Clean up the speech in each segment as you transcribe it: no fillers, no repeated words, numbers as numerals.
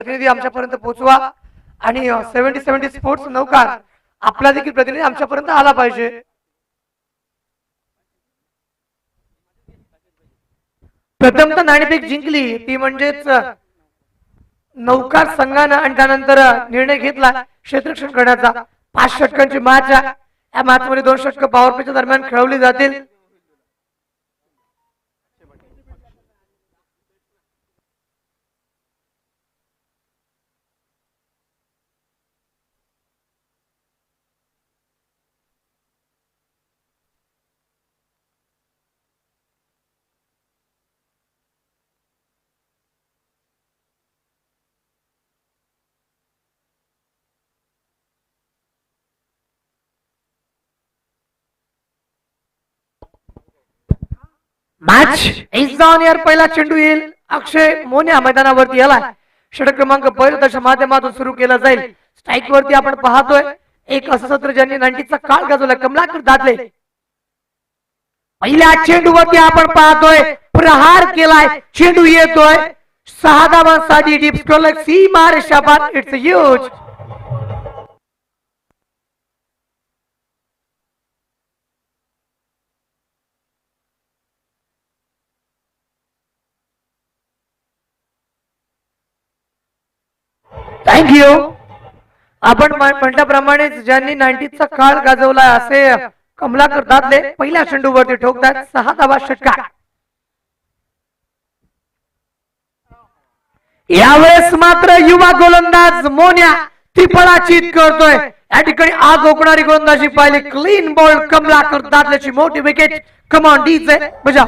प्रतिनिधी आमच्यापर्यंत पोहोचवा आणि 70 स्पोर्ट्स नौकार आपला देखील प्रतिनिधी आमच्यापर्यंत आला पाहिजे। प्रथमतः नाणेफेक जिंकली ती म्हणजेच नौकार संघानं आणि त्यानंतर निर्णय घेतला क्षेत्ररक्षण करण्याचा। 5 षटकांची मॅच आहे। या मॅच मध्ये 2 षटक पॉवर प्लेच्या दरम्यान खेळवली जातील। Match is on air. पहिला चेंडू येईल अक्षय मोन्या मैदानावरती आलाय। षटक क्रमांक पहिला त्याच्या माध्यमातून सुरू केला जाईल। स्ट्राइक वरती आपण पाहतोय एक असं सत्र ज्यांनी 90चा काळ गाजवला कमलाकर दादले। पहिल्या चेंडूवरती आपण पाहतोय प्रहार केलाय। चेंडू येतोय 6 धावांसाठी डीप स्कोर सीमा रेषापार। It's huge. थँक्यू। आपण म्हटल्याप्रमाणे ज्यांनी 90चा काळ गाजवला असे कमलाकर दादले पहिल्या चेंडूवरती ठोकतात 6 धावा षटकार। यावेळेस मात्र युवा गोलंदाज मोन्या त्रिफळाचीत करतोय। या ठिकाणी आग ओकणारी गोलंदाजी पाहिली। क्लीन बॉल कमलाकर दादल्याची मोठी विकेट। कम ऑन डीजे बजा।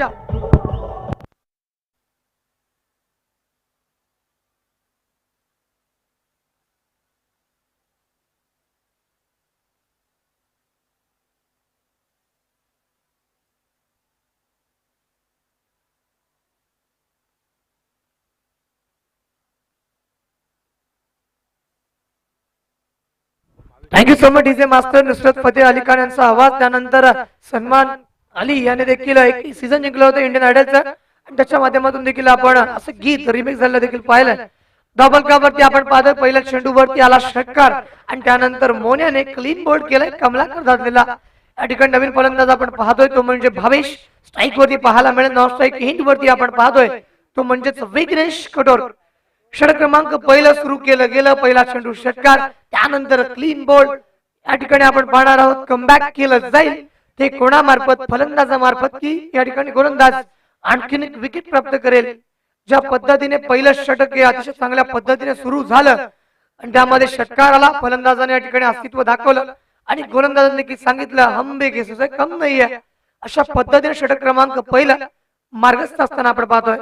Thank you so much DJ master Nusrat Fateh Ali Khan यांचा आवाज। त्यानंतर सलमान अली याने देखील एक सीझन जिंकलं होतं इंडियन आयडलचं आणि त्याच्या माध्यमातून देखील आपण असं गीत रिमिक्स झालं देखील पाहिलं। डबल कावरती आपण पाहतोय पहिल्या चेंडूवरती आला षटकार आणि त्यानंतर मोन्याने क्लीन बोल्ड केलाय कमलाकर दादलेला। या ठिकाणी नवीन फलंदाज आपण पाहतोय तो म्हणजे भावेश। स्ट्राइक वरती पाहायला मिळेल। नॉन स्ट्राइक हिंट वरती आपण पाहतोय तो म्हणजेच विघ्नेश कटोर। षटक क्रमांक पहिलं सुरू केलं गेलं। पहिला चेंडू षटकार त्यानंतर क्लीन बोल्ड। या ठिकाणी आपण पाहणार आहोत कमबॅक केलं जाईल ते कोणामार्फत फलंदाजामार्फत की या ठिकाणी गोलंदाज आणखीन एक विकेट प्राप्त करेल। ज्या पद्धतीने पहिलं षटक हे अतिशय चांगल्या पद्धतीने सुरू झालं आणि त्यामध्ये षटकाराला फलंदाजाने या ठिकाणी अस्तित्व दाखवलं आणि गोलंदाजांनी की सांगितलं हम भी घेसोय कम नाहीये। अशा पद्धतीने षटक क्रमांक पहिला मार्गस्थ असताना आपण पाहतोय।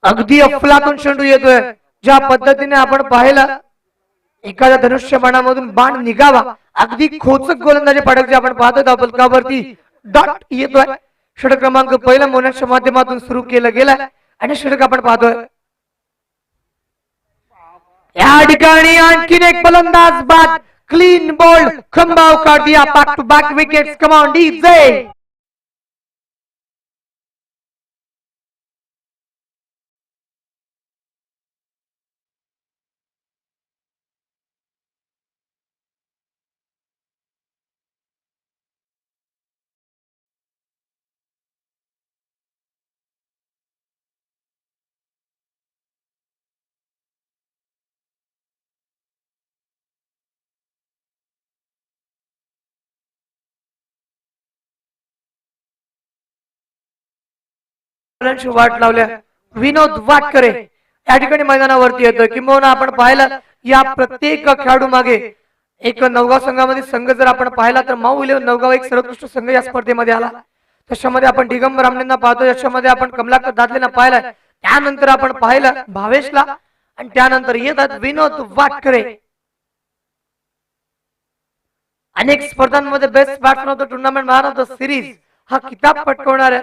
अगदी अफलातून चेंडू येतोय। ज्या पद्धतीने आपण पाहिलं एखाद्या धनुष्यबाणामधून बाण निघावा अगदी खोचक गोलंदाजी पाडक आपण पाहतोय त्या फलकावरती डॉट येतोय। षटक क्रमांक पहिला मोन्याच्या माध्यमातून सुरू केलं गेलं आणि षटक आपण पाहतोय। या ठिकाणी आणखीन एक फलंदाज बाद। क्लीन बोल्ड खंबाव काढ दिया। Back to back wickets. Come on DJ. वाट लावल्या विनोद वाटकरे या ठिकाणी मैदानावरती येतोय। किंबहुना आपण पाहिलं या प्रत्येक खेळाडू मागे एक नवगाव संघामध्ये संघ जर आपण पाहिला तर माऊ 11 नवगाव एक सर्वोत्कृष्ट संघ या स्पर्धेमध्ये आला। त्याच्यामध्ये आपण दिगंबर आमनेंना पाहतो। याच्यामध्ये आपण कमलाकर दादलेंना पाहिलं। त्यानंतर आपण पाहिलं भावेशला आणि त्यानंतर येतात विनोद वाटकरे। अनेक स्पर्धांमध्ये best batsman of the tournament man of the series हा किताब पटकवणारे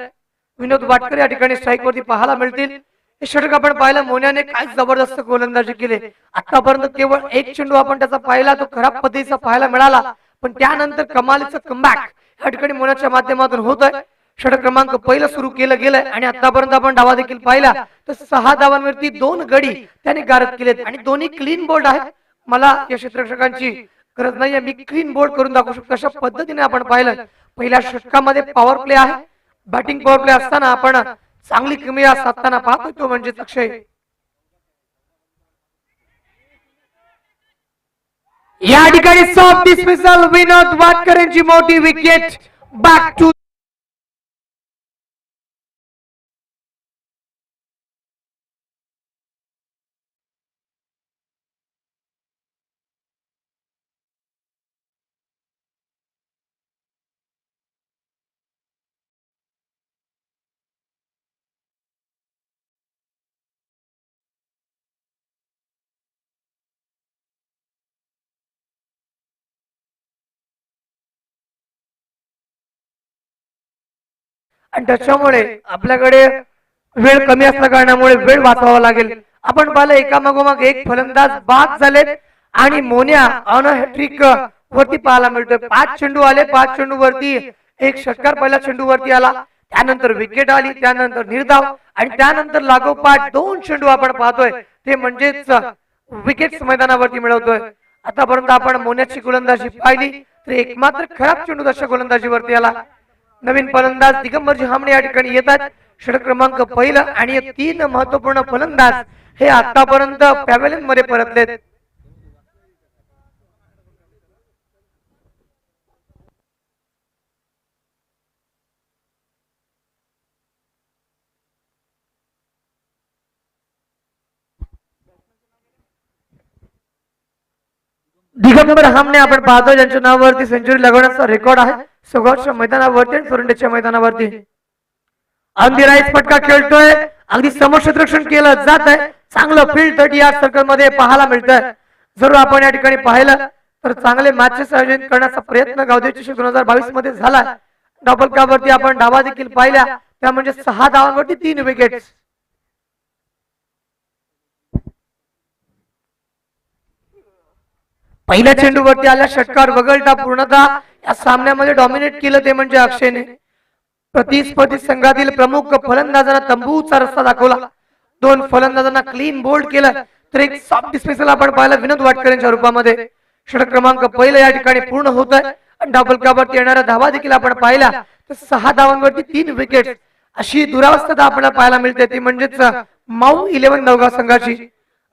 विनोद वाटकर या ठिकाणी स्ट्राइक वरती पाहायला मिळतील। हे षटक आपण पाहिलं मोन्याने काय जबरदस्त गोलंदाजी केली। आतापर्यंत केवळ एक चेंडू आपण त्याचा पाहिला तो खराब पद्धतीचा पाहायला मिळाला पण त्यानंतर कमालीचं कमबॅक या ठिकाणी मोन्याच्या माध्यमातून होतोय। षटक क्रमांक पहिलं सुरू केलं गेलंय आणि आतापर्यंत आपण डावा देखील पाहिला तर 6 धावांवरती 2 गडी त्याने गारद केलेत आणि दोन्ही क्लीन बोल्ड आहेत. मला या क्षेत्ररक्षकांची गरज नाहीये, मी क्लीन बोल्ड करून दाखवू शकतो अशा पद्धतीने आपण पाहिलं. पहिल्या षटकामध्ये पॉवर प्ले आहे, बॅटिंग पॉवर प्ले असताना आपण चांगली किमया साधताना पाहतोय तो म्हणजे अक्षय. या ठिकाणी सॉफ्ट डिस्मिसल विनोद वाटकर यांची मोठी विकेट. बॅक टू आणि त्याच्यामुळे आपल्याकडे वेळ कमी असल्या कारणामुळे वेळ वाचवावा लागेल. आपण पाहिलं एकामागोमाग एक फलंदाज बाद झालेत आणि मोन्या ऑन हॅट्रिक वरती पाहायला मिळतोय. 5 चेंडू आले, 5 चेंडू वरती एक षटकार पहिल्या चेंडू वरती आला, त्यानंतर विकेट आली, त्यानंतर निर्धाव आणि त्यानंतर लागोपाठ 2 चेंडू आपण पाहतोय ते म्हणजेच विकेट मैदानावरती मिळवतोय. आतापर्यंत आपण मोन्याची गोलंदाजी पाहिली तर एकमात्र खराब चेंडू तशा गोलंदाजीवरती आला. नवीन फलंदाज दिगंबरजी हामणे या ठिकाणी येतात. षटक क्रमांक पहिलं आणि 3 महत्वपूर्ण फलंदाज हे आतापर्यंत पॅव्हेलियन मध्ये परतलेत. दिगंबर हामणे आपण पाहतो ज्यांच्या नावावरती सेंचुरी लागवण्याचा रेकॉर्ड आहे सगळ्या मैदानावरती आणि सोरंडेच्या मैदानावरती. अगदी राईट फटका खेळतोय, अगदी समोरक्षण केलं जात आहे, चांगलं फील्ड 30 यार्ड सर्कल मध्ये पाहायला मिळतंय. जर आपण या ठिकाणी पाहिलं तर चांगले मॅचेस आयोजन करण्याचा प्रयत्न गावदेवी 2022 मध्ये झाला. डबल कावरती आपण धावा देखील पाहिल्या, त्या म्हणजे 6 धावांवरती 3 विकेट. पहिल्या चेंडूवरती आल्या षटकार वगळता पूर्णतः या सामन्यामध्ये डॉमिनेट केलं ते म्हणजे अक्षयने. प्रतिस्पर्धी संघातील प्रमुख फलंदाजांना तंबूचा रस्ता दाखवला, 2 फलंदाजांना क्लीन बोल्ड केलं तर एक सॉफ्ट डिस्मिसल आपण पाहिला विनोद वाटकर यांच्या रूपामध्ये. षटक क्रमांक पहिलं या ठिकाणी पूर्ण होत आहे आणि डबल कावरती येणाऱ्या धावा देखील आपण पाहिल्या तर 6 धावांवरती 3 विकेट अशी दुरावस्था आपल्याला पाहायला मिळते ती म्हणजेच माऊ 11 नवगाव संघाची.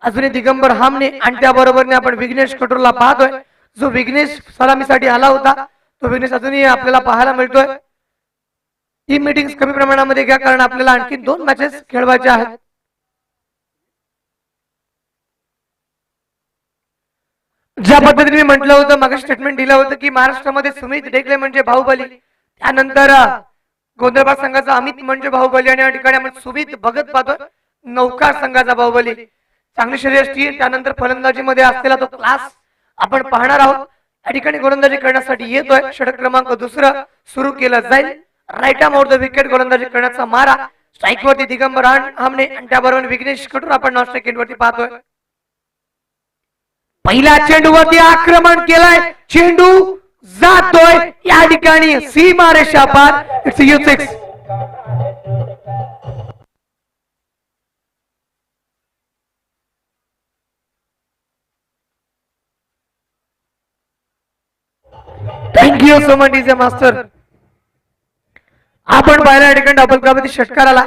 अजूनही दिगंबर हामणे आणि त्याबरोबरने आपण विघ्नेश कटोरला पाहतोय, जो विघ्नेश सलामीसाठी आला होता तो विघ्नेश अजूनही आपल्याला पाहायला मिळतोय. टीम मीटिंग कमी प्रमाणामध्ये घ्या कारण आपल्याला आणखी 2 मॅचेस खेळवायचे आहेत. ज्या पद्धतीने मी म्हटलं होतं मागे स्टेटमेंट दिलं होतं की महाराष्ट्रामध्ये सुमित ढेकले म्हणजे बाहुबली, त्यानंतर गोंधळबाग संघाचा अमित म्हणजे बाहुबली आणि या ठिकाणी आपण सुमित भगत पाहतोय नौकार संघाचा बाहुबली. चांगली शर्यष्टी त्यानंतर फलंदाजीमध्ये असलेला तो क्लास आपण पाहणार आहोत. या ठिकाणी गोलंदाजी करण्यासाठी येतोय. षटक क्रमांक 2 सुरू केलं जाईल. Right arm over the wicket गोलंदाजी करण्याचा मारा. स्ट्राईक वरती दिगंबर हामणे आणि त्याबरोबर विघ्नेश कटोर आपण नॉन स्ट्राईक एंड वरती पाहतोय. पहिल्या चेंडूवरती आक्रमण केलंय, चेंडू जातोय या ठिकाणी सीमा रेषा पार. It's you 6. Thank you so much DJ master. आपण पाहिल्या ठिकाणी डबल क्लबमध्ये षटकार आला.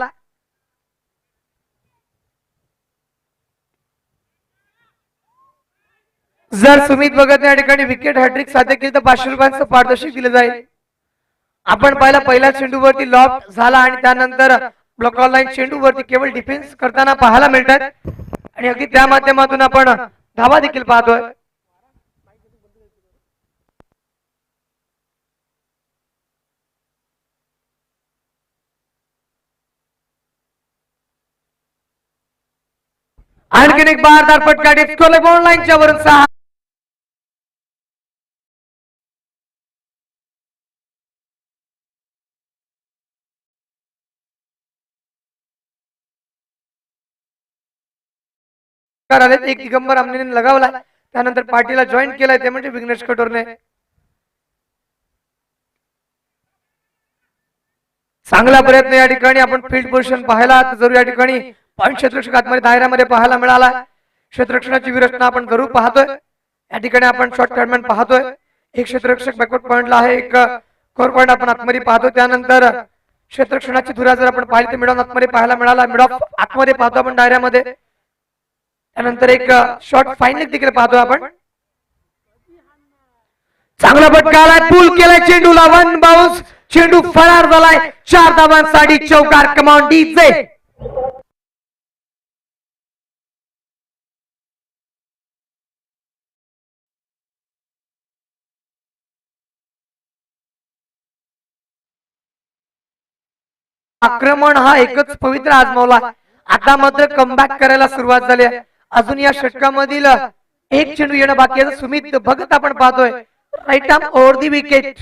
जर सुमित भगत या ठिकाणी विकेट हॅट्रिक साध्य केली तर 500 रुपयांचं पारितोषिक दिलं जाईल. आपण पाहिला पहिल्या चेंडूवरती लॉफ्ट झाला आणि त्यानंतर ब्लॉक लाईन चेंडूवरती केवळ डिफेन्स करताना पाहायला मिळतात आणि अगदी त्या माध्यमातून आपण धावा देखील पाहतोय. आणखीन एक बारदार फटका डिस्कोले बॉल लाईनच्या वरून 6. एक दिगंबर हामणेने लगावला, त्यानंतर पार्टीला जॉईन केलाय ते म्हणजे विघ्नेश कटोरने. चांगला प्रयत्न या ठिकाणी आपण फील्ड पोझिशन पाहायला जरूर या ठिकाणी पॉईंट क्षेत्ररक्षक आतमध्ये दायऱ्यामध्ये पाहायला मिळाला. क्षेत्ररक्षणाची विरचना आपण जरूर पाहतोय. या ठिकाणी आपण शॉर्ट टर्नमॅन पाहतोय. एक क्षेत्ररक्षक बॅकवर्ड पॉइंटला आहे, एक कोर पॉइंट आपण आतमध्ये पाहतो. त्यानंतर क्षेत्ररक्षणाची धुरा जर आपण पाहिली तर मिड ऑन आतमध्ये पाहायला मिळाला. मिड ऑफ आतमध्ये पाहतो आपण दायऱ्यामध्ये. त्यानंतर एक शॉर्ट फाईन देखील पाहतोय आपण. चांगला फटका आलाय, पूल केलाय चेंडूला, वन बाउन्स, चेंडू फरार झालाय. 4 धावांसाठी चौकार. Command DJ. आक्रमण हा एकच पवित्र आजमावला. आता मात्र कमबॅक करायला सुरुवात झाली आहे. अजून या षटकामधील एक चेंडू येणं बाकी आहे. सुमित भगत आपण पाहतोय, right arm over the wicket.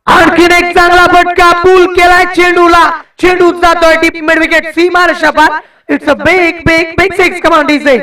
आणखीन एक चांगला फटका, पूल केलाय चेंडूला, चेंडू जातोय डीप मिड विकेट, सीमार शपार. It's a big big big six. Come on DJ.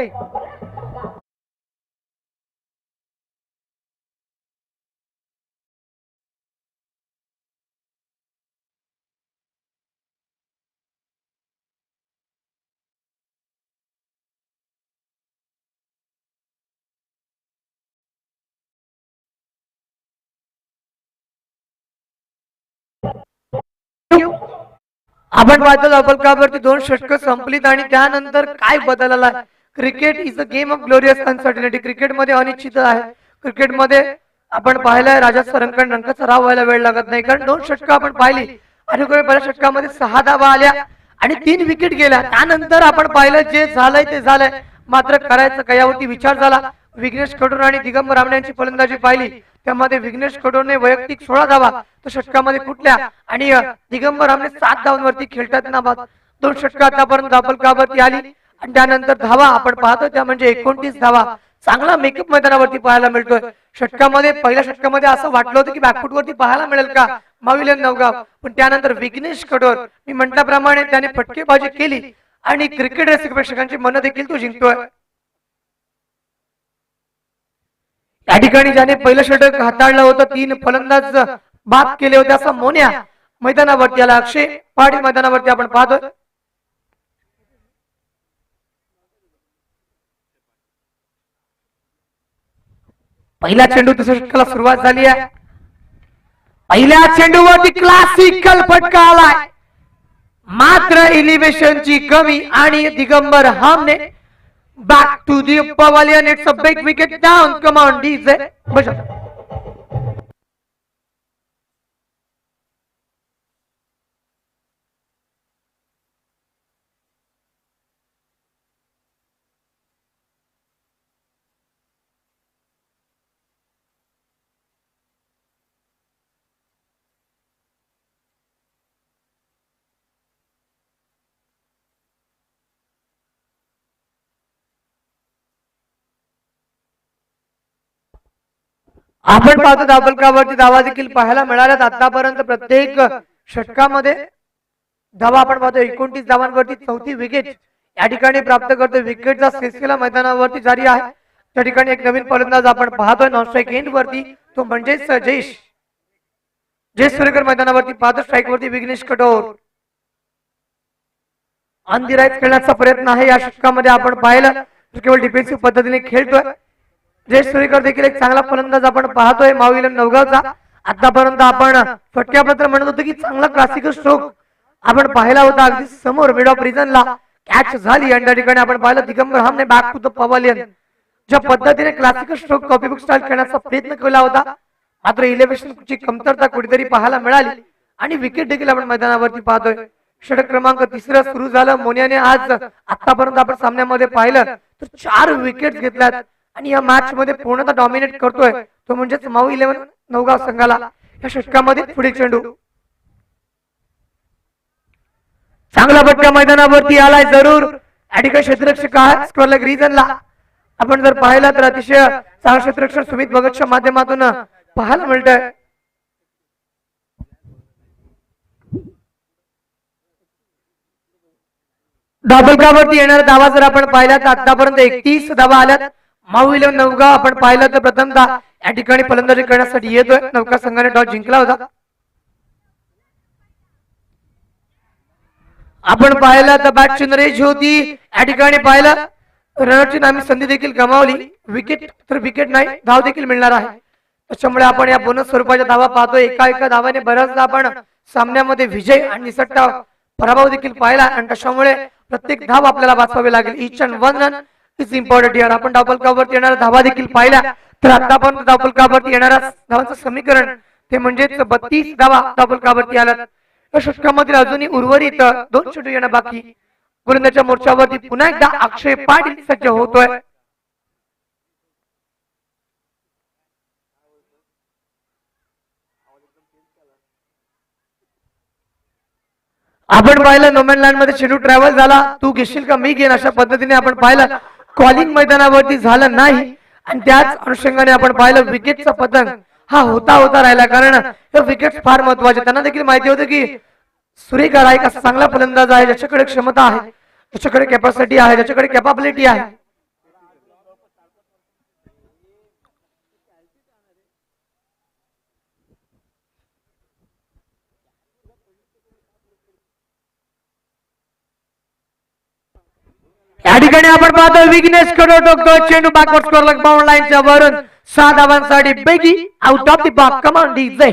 आपण पाहतो अपलकावरती 2 षटक संपलीत आणि त्यानंतर काय बदल आला. Cricket is a game of glorious uncertainty. क्रिकेटमध्ये अनिश्चित आहे. क्रिकेटमध्ये आपण पाहिलंय राजा सरंकण रंगाचा राव व्हायला वेळ लागत नाही, कारण 2 षटक आपण पाहिली आणि पहिल्या षटकामध्ये 6 धावा आल्या आणि 3 विकेट गेल्या. त्यानंतर आपण पाहिलं जे झालंय ते झालंय, मात्र करायचं काय यावरती विचार झाला. विघ्नेश कडोर आणि दिगंबर रामणे यांची फलंदाजी पाहिली, त्यामध्ये विघ्नेश कडोरने वैयक्तिक 16 धावा तो षटकामध्ये कुठल्या आणि दिगंबर रामणे 7 धावांवरती खेळताना 2 षटक आतापर्यंत अपलकावरती आली आणि त्यानंतर धावा आपण पाहतो त्या म्हणजे 29 धावा. चांगला मेकअप मैदानावरती पाहायला मिळतोय. षटकामध्ये पहिल्या षटकामध्ये असं वाटलं होतं की बॅकफुट वरती पाहायला मिळेल का माविलन नवगाव, पण त्यानंतर विघ्नेश कडोर मी म्हटल्याप्रमाणे त्याने फटकेबाजी केली आणि क्रिकेट रसिक प्रेक्षकांची मन देखील तो जिंकतोय. या ठिकाणी ज्याने पहिलं षटक हाताळलं होतं, 3 फलंदाज बाद केले होते असा मोन्या मैदानावरती आला. अक्षय पाटील मैदानावरती आपण पाहतोय. पहिला चेंडू दुसऱ्या षटकाला सुरुवात झाली आहे. पहिल्या चेंडूवरती क्लासिकल फटका आलाय, मात्र एलिव्हेशनची कमी आणि Digambar हामने back to the pavilion. It's a big wicket down. Come on DJ. आपण पाहतो दाबलकावरती धावा देखील पाहायला मिळाल्यात. आतापर्यंत प्रत्येक षटकामध्ये धावा आपण पाहतो 29 धावांवरती 4थी विकेट या ठिकाणी प्राप्त करतो. विकेटचा सिलसिला मैदानावरती जारी आहे. त्या ठिकाणी एक नवीन फलंदाज आपण पाहतोय नॉन स्ट्राईक एंड वरती, तो म्हणजे जयेश सुरेकर मैदानावरती पाहतो. स्ट्राईक वरती विघ्नेश कठोर ऑन दी राईट खेळण्याचा प्रयत्न आहे. या षटकामध्ये आपण पाहिलं केवळ डिफेन्सिव्ह पद्धतीने खेळतोय. जयेश सुरेकर देखील एक चांगला फलंदाज आपण पाहतोय माविलन नवगावचा. आतापर्यंत आपण फटक्याबद्दल म्हणत होतो की चांगला क्लासिकल स्ट्रोक आपण पाहिला होता. अगदी समोर मिड ऑफ रिजनला कॅच झाली आणि त्या ठिकाणी आपण पाहिलं Digambar Hamne back to the pavilion ज्या पद्धतीने classical stroke copy book style खेळण्याचा प्रयत्न केला होता, मात्र इलेव्हेशनची कमतरता कुठेतरी पाहायला मिळाली आणि विकेट देखील आपण मैदानावरती पाहतोय. षटक क्रमांक 3 सुरू झालं. मोन्याने आज आतापर्यंत आपण सामन्यामध्ये पाहिलं तर 4 विकेट घेतल्यात आणि या मॅच मध्ये पूर्णतः डॉमिनेट करतोय तो म्हणजेच माऊ 11 नवगाव संघाला. या षटकामध्ये पुढील चेंडू चांगला फटका मैदानावरती आलाय जरूर. ऍडिका क्षेत्ररक्षक आहे स्क्वेअर लेग रिजनला. आपण जर पाहिलं तर अतिशय चांगला क्षेत्ररक्षक सुमित भगतच्या माध्यमातून पाहायला मिळतंय. डॉबलकावरती येणारा धावा जर आपण पाहिला तर आतापर्यंत 31 धावा आल्यात. माऊ 11 नवगाव आपण पाहिलं तर प्रथमतः या ठिकाणी फलंदाजी करण्यासाठी येतोय. नौका संघाने टॉस जिंकला होता. आपण पाहिलं तर बॅटची नरेश होती या ठिकाणी पाहिलं रनरची नामी संधी देखील गमावली विकेट तर विकेट नाही धाव देखील मिळणार आहे त्याच्यामुळे आपण या बोनस स्वरूपाच्या धावा पाहतोय एका धावाने बऱ्याचदा आपण सामन्यामध्ये विजय आणि निसटता पराभव देखील पाहिला आणि त्याच्यामुळे प्रत्येक धाव आपल्याला वाचवावी लागेल each and one run is important here आपण धावफलकावरती येणाऱ्या धावा देखील पाहिल्या तर आता आपण धावफलकावरती येणाऱ्या धावांचं समीकरण ते म्हणजेच 32 धावा धावफलकावरती आल्यात या षटकामधील अजूनही उर्वरित 2 चेंडू येणं बाकी गोलंदाजच्या मोर्चावरती पुन्हा एकदा अक्षय पाटील सज्ज होतोय आपण पाहिलं नोमॅन लँड मध्ये चेंडू ट्रॅव्हल झाला तू घेशील का मी घेईन अशा पद्धतीने आपण पाहिलं कॉलिंग मैदानावरती झालं नाही आणि त्याच अनुषंगाने आपण पाहिलं विकेटचा पतंग हा होता राहिला कारण हे विकेट फार महत्वाचे त्यांना देखील माहिती होतं की सुरेखा राईक असा चांगला फलंदाज आहे ज्याच्याकडे क्षमता आहे ज्याच्याकडे कॅपॅसिटी आहे ज्याच्याकडे कॅपॅबिलिटी आहे या ठिकाणी आपण पाहतो विघ्नेश कडो टोकतो चेंडू बॅकवर्ड स्कोअर बाउंड लाईनच्या वरून 6 धावांसाठी बेगी out of the box come on DJ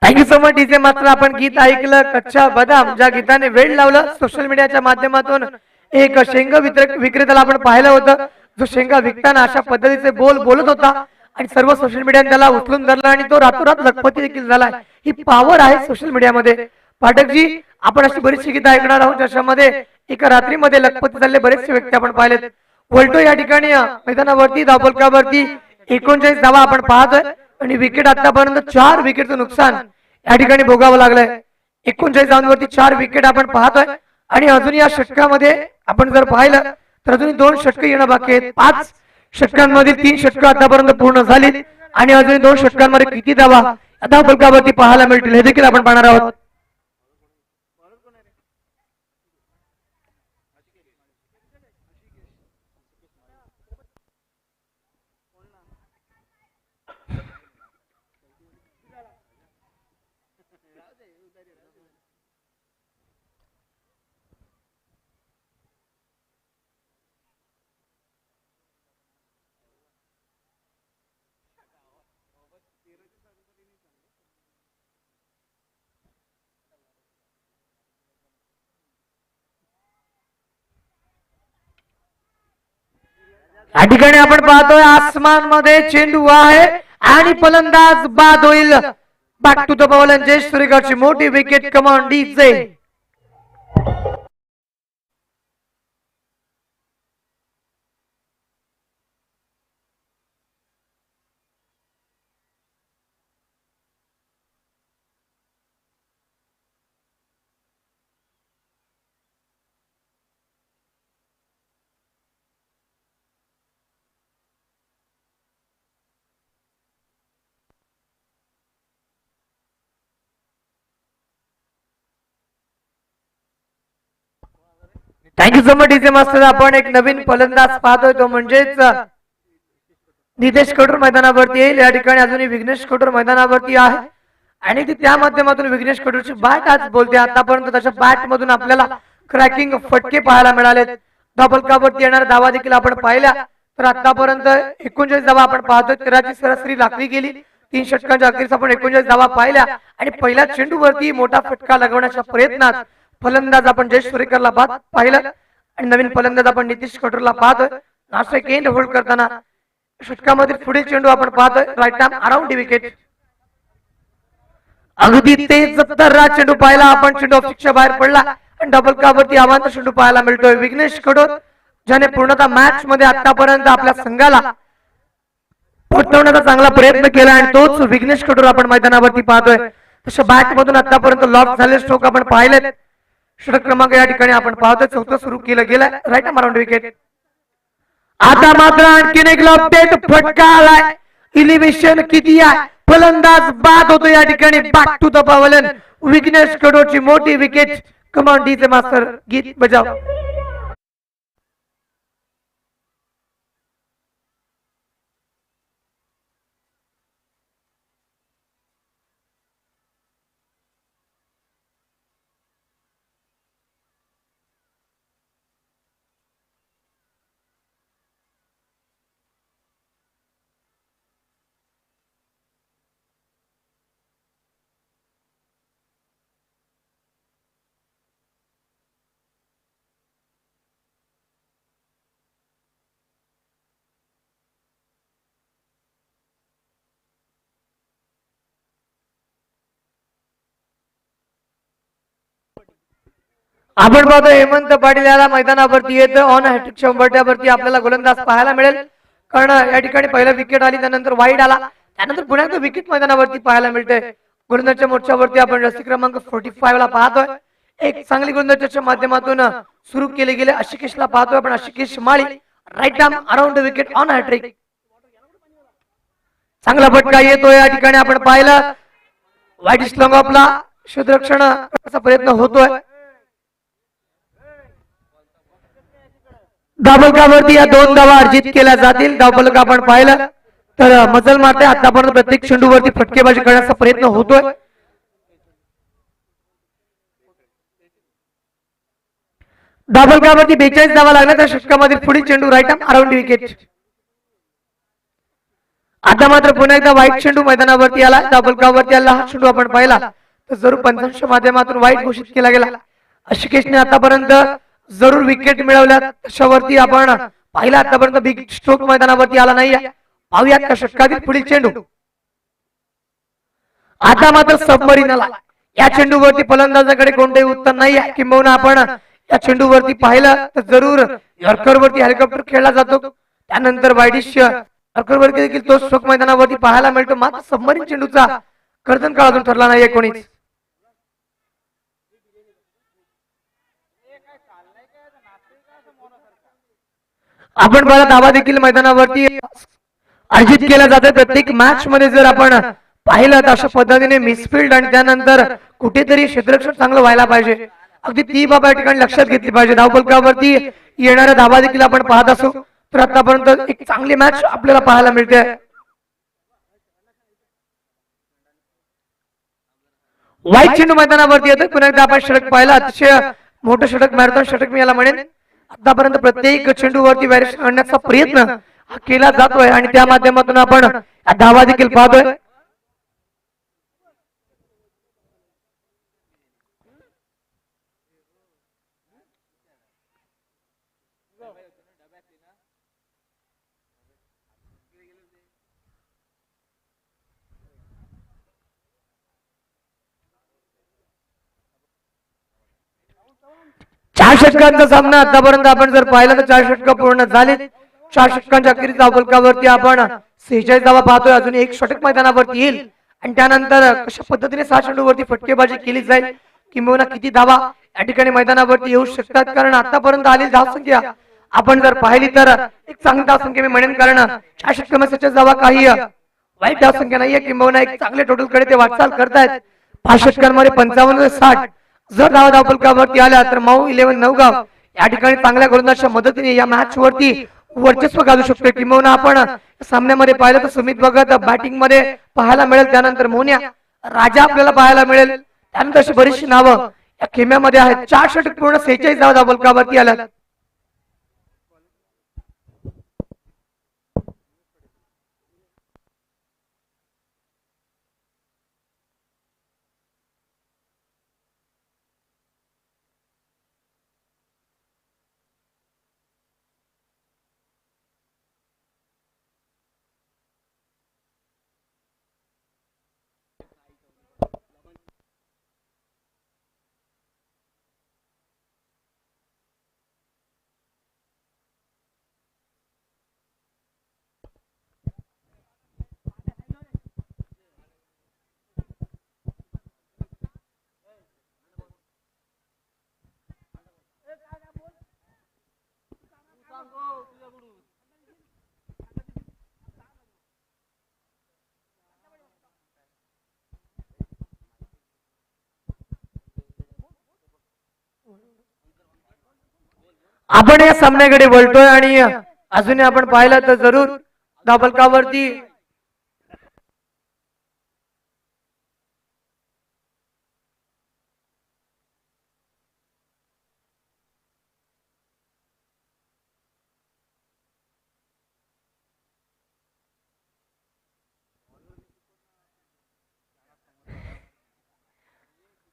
thank you so much DJ मात्र आपण गीत ऐकलं कच्चा बदाम ज्या गीताने वेळ लावलं सोशल मीडियाच्या माध्यमातून एक शेंगा विक्रेत्याला आपण पाहिलं होतं जो शेंगा विकताना अशा पद्धतीचे बोलत होता आणि सर्व सोशल मीडियाने त्याला उचलून धरला आणि तो रातोरात लखपती देखील झाला ही पॉवर आहे सोशल मीडियामध्ये पाठकजी आपण अशी बरीचशी गीत ऐकणार आहोत ज्याच्यामध्ये एका रात्रीमध्ये लखपती झालेले बरेचसे व्यक्ती आपण पाहिलेत वोल्टो या ठिकाणी मैदानावरती धावफलकावरती 39 धावा आपण पाहतोय आणि विकेट आतापर्यंत 4 विकेटचं नुकसान या ठिकाणी भोगावं लागलंय 39 धावांवरती 4 विकेट आपण पाहतोय आणि अजून या षटकामध्ये आपण जर पाहिलं तर अजून 2 षटकं येणं बाकी आहेत 5 षटकांमध्ये 3 षटकं आतापर्यंत पूर्ण झाली आणि अजून 2 षटकांमध्ये किती धावा धावफलकावरती पाहायला मिळतील हे देखील आपण पाहणार आहोत या ठिकाणी आपण पाहतोय आसमान मध्ये चेंडू आहे आणि फलंदाज बाद होईल बॅक टू द बॉल आणि जयेश सुरेकरची मोठी wicket command DJ thank you so much DJ master आपण एक नवीन फलंदाज पाहतोय तो म्हणजेच नितेश कटोर मैदानावरती येईल या ठिकाणी अजूनही विघ्नेश कटोर मैदानावरती आहे आणि ती त्या माध्यमातून विघ्नेश कटोरची बॅट आज बोलते आतापर्यंत त्याच्या बॅट मधून आपल्याला क्रॅकिंग फटके पाहायला मिळालेत धावफलकावरती येणाऱ्या धावा देखील आपण पाहिल्या तर आतापर्यंत 39 धावा आपण पाहतोय 13ची सरासरी राखली गेली 3 षटकांच्या अखेरीस आपण 39 धावा पाहिल्या आणि पहिल्या चेंडूवरती मोठा फटका लगवण्याच्या प्रयत्नात फलंदाज आपण जयेश सुरेकरला बाद पाहिलं आणि नवीन फलंदाज आपण नितीश कटोरला पाहतोय नाशिक एंड होल्ड करताना षटकामधील पुढील चेंडू आपण पाहतोय right arm around the wicket अगदी तेज जत्तररा चेंडू पाहिला आपण चेंडू ऑफिसच्या बाहेर पडला आणि डबल कावरती आवांत चेंडू पाहायला मिळतोय विघ्नेश कटोर ज्याने पूर्णतः मॅच मध्ये आतापर्यंत आपल्या संघाला पोहोचवण्याचा चांगला प्रयत्न केला आणि तोच विघ्नेश कटोर आपण मैदानावरती पाहतोय तशा बॅट मधून आतापर्यंत लॉक झालेले स्ट्रोक आपण पाहिलेत षटक क्रमांक या ठिकाणी आपण पाहतोय चौथं सुरू केलं गेलं राईट आर्म अराउंड विकेट आता मात्र आणखीन एक लॉफ्टेड फटका आलाय इलिव्हेशन किती आहे फलंदाज बाद होतो या ठिकाणी. Back to the pavilion. Vighnesh Kadochi मोठी विकेट. कमांड डीजे मास्तर गीत बजाव. आपण पाहतो हेमंत पाटील याला मैदानावरती येतं. ऑन हॅट्रिक 100 आपल्याला गोलंदाज पाहायला मिळेल. कारण या ठिकाणी पहिला विकेट आली, त्यानंतर वाईड आला, त्यानंतर पुन्हा एकदा विकेट मैदानावरती पाहायला मिळते. गोलंदाजच्या मोर्चावरती आपण रस्सी क्रमांक 45 ला पाहतोय. एक चांगली गोलंदाजाच्या माध्यमातून सुरू केले गेले आशिकेशला पाहतोय आपण. Ashikesh Mali right arm around wicket on hattrick. चांगला फटका येतोय या ठिकाणी आपण पाहिलं. वाईट स्लॉंग ऑफला क्षेत्ररक्षणाचा प्रयत्न होतोय. धावफलकावरती या 2 धावा अर्जित केल्या जातील. धावफलक आपण पाहिलं तर मजल मारते. आतापर्यंत प्रत्येक चेंडूवरती फटकेबाजी करण्याचा प्रयत्न होतोय. धावफलकावरती 42 धावा लागल्या त्या षटकामध्ये पुढील चेंडू राईट आर्म अराउंड विकेट. आता मात्र पुन्हा एकदा वाईट चेंडू मैदानावरती आला. धावफलकावरती आला हा चेंडू आपण पाहिला तर जरूर पंचांच्या माध्यमातून वाईट घोषित केला गेला. आशिकेशने आतापर्यंत जरूर विकेट मिळवल्या, त्याच्यावरती आपण पाहिला आतापर्यंत बिग स्ट्रोक मैदानावरती आला नाही. पाहूयात त्या षटकातील पुढील चेंडू. आता मात्र सबमरीन आला. या चेंडूवरती फलंदाजाकडे कोणतेही उत्तर नाही आहे. किंबहुना आपण या चेंडूवरती पाहिलं तर जरूर यॉर्करवरती हेलिकॉप्टर खेळला जातो, त्यानंतर वाईडिश यॉर्करवरती देखील तो स्ट्रोक मैदानावरती पाहायला मिळतो. मात्र सबमरीन चेंडूचा कर्तन काळ अजून ठरला नाहीये कोणीच. आपण बघा धावा देखील मैदानावरती अर्जित केल्या जातात. प्रत्येक मॅच मध्ये जर आपण पाहिलं तर अशा पद्धतीने मिसफिल्ड आणि त्यानंतर कुठेतरी क्षेत्ररक्षण चांगलं व्हायला पाहिजे. अगदी ती बाबा या ठिकाणी लक्षात घेतली पाहिजे. धावफलकावरती येणाऱ्या धावा देखील आपण पाहत असू तर आतापर्यंत एक चांगली मॅच आपल्याला पाहायला मिळते. वाईट चेंडू मैदानावरती येतो. पुन्हा एकदा आपण षटक पाहिला, अतिशय मोठं षटक, मॅरेथॉन षटक मी याला म्हणेन. आतापर्यंत प्रत्येक चेंडूवरती व्हेरिएशन आणण्याचा प्रयत्न केला जातोय आणि त्या माध्यमातून आपण धावा देखील पाहतोय. चार षटकांचा सामना आतापर्यंत आपण जर पाहिलं तर 4 षटक पूर्ण झाले. 4 षटकांच्या अखेरीस धावफलकावरती आपण 46 धावा पाहतोय. अजून एक षटक मैदानावरती येईल आणि त्यानंतर कशा पद्धतीने 6 चेंडूवरती फटकेबाजी केली जाईल, किंबहुना किती धावा या ठिकाणी मैदानावरती येऊ शकतात. कारण आतापर्यंत आलेली धावसंख्या आपण जर पाहिली तर एक चांगली धावसंख्या मी म्हणेन. कारण 4 षटकांमध्ये धावा काही वाईट धावसंख्या नाहीये, किंबहुना एक चांगले टोटल कडे ते वाटचाल करतायत. 5 षटकांमध्ये 55 60 जर धावा धावफलकावरती आल्या तर माऊ 11 नवगाव या ठिकाणी चांगल्या गोलंदाजाच्या मदतीने या मॅच वरती वर्चस्व गाजू शकतो. किंबहुना आपण सामन्यामध्ये पाहिलं तर सुमित भगत बॅटिंग मध्ये पाहायला मिळेल, त्यानंतर मोन्या राजा आपल्याला पाहायला मिळेल, त्यानंतर अशी बरीचशी नावं या खेम्यामध्ये आहेत. 4 षटक पूर्ण 46 धावा धावफलकावरती आल्या. आपण या सामन्याकडे वळतोय आणि अजूनही आपण पाहिलं तर जरूर धावफलकावरती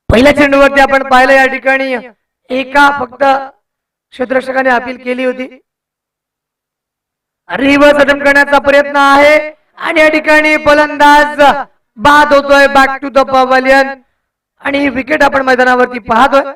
पहिल्या चेंडूवरती आपण पाहिलं या ठिकाणी एका फक्त क्षेत्ररक्षकाने अपील केली होती. रिव्हर्स अटेम्प्ट करण्याचा प्रयत्न आहे आणि या ठिकाणी फलंदाज बाद होतोय बॅक टू द पवेलियन आणि विकेट आपण मैदानावरती पाहतोय.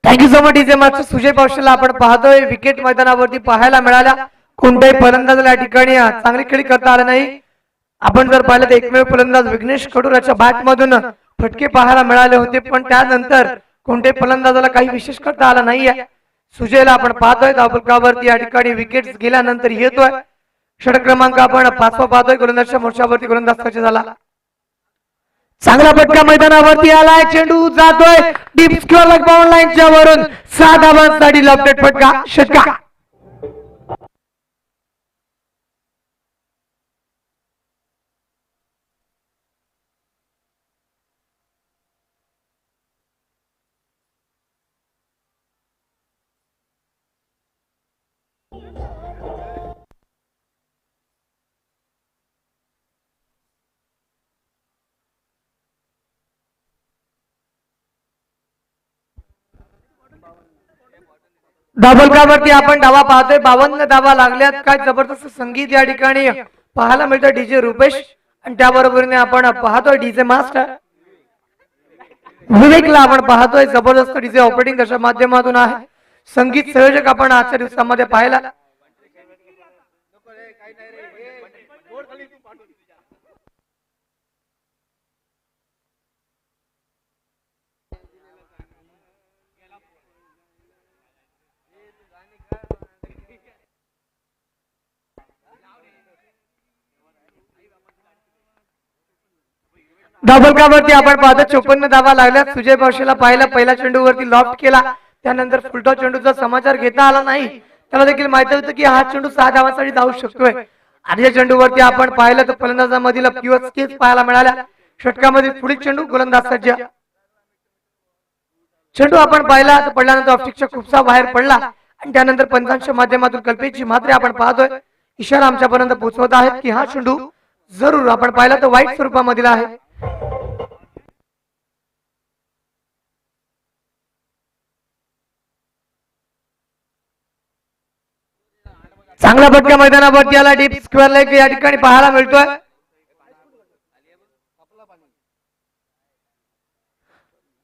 Thank you so much DJ master Sujay पावशेला आपण पाहतोय विकेट मैदानावरती पाहायला मिळाल्या. कोणत्याही फलंदाजाला या ठिकाणी चांगली खेळी करता आला नाही. आपण जर पाहिलं तर एकमेव फलंदाज विघ्नेश कडुराच्या बॅट मधून फटके पाहायला मिळाले होते पण त्यानंतर कोणत्याही फलंदाजाला काही विशेष करता आला नाहीये. सुजयला आपण पाहतोय धावफलकावरती या ठिकाणी विकेट गेल्यानंतर येतोय. षटक क्रमांक आपण 5वा पाहतोय. गोलंदाजच्या मोर्चावरती गोलंदाज सज्ज झाला. चांगला फटका मैदानावरती आलाय. चेंडू जातोय डीप स्क्वेअर लेग बाउंड लाईनच्या वरून 6 धावांसाठी लॉफ्टेड फटका षटका. धावफलकावरती आपण धावा पाहतोय. 52 धावा लागल्यात. काय जबरदस्त संगीत या ठिकाणी पाहायला मिळतं डीजे रुपेश आणि त्याबरोबरीने आपण पाहतोय डीजे मास्टर विवेकला आपण पाहतोय. जबरदस्त डीजे ऑपरेटिंग त्याच्या माध्यमातून आहे. संगीत संयोजक आपण आजच्या दिवसामध्ये पाहिला. धावफलकावरती आपण पाहतो 54 धावा लागल्यात. सुजय पावशेला पाहिला पहिल्या चेंडूवरती लॉफ्ट केला. त्यानंतर फुलटॉस चेंडूचा समाचार घेता आला नाही. त्याला देखील माहिती होतं की हा चेंडू 6 धावांसाठी धावू शकतोय. आधीच्या चेंडूवरती आपण पाहिलं तर फलंदाजामधील प्युअर स्किल्स पाहायला मिळाल्या. षटकामध्ये पुढील चेंडू गोलंदाज सज्ज. चेंडू आपण पाहिला तर पडल्यानंतर ऑफस्टिकच्या खूपसा बाहेर पडला आणि त्यानंतर पंचांच्या माध्यमातून कल्पेची मात्रे आपण पाहतोय. इशारा आमच्यापर्यंत पोहोचवत आहेत की हा चेंडू जरूर आपण पाहिला तर वाईट स्वरूपामधील आहे. चांगला फटका मैदानावरती आला. डीप स्क्वेअर लेग या ठिकाणी पाहायला मिळतोय.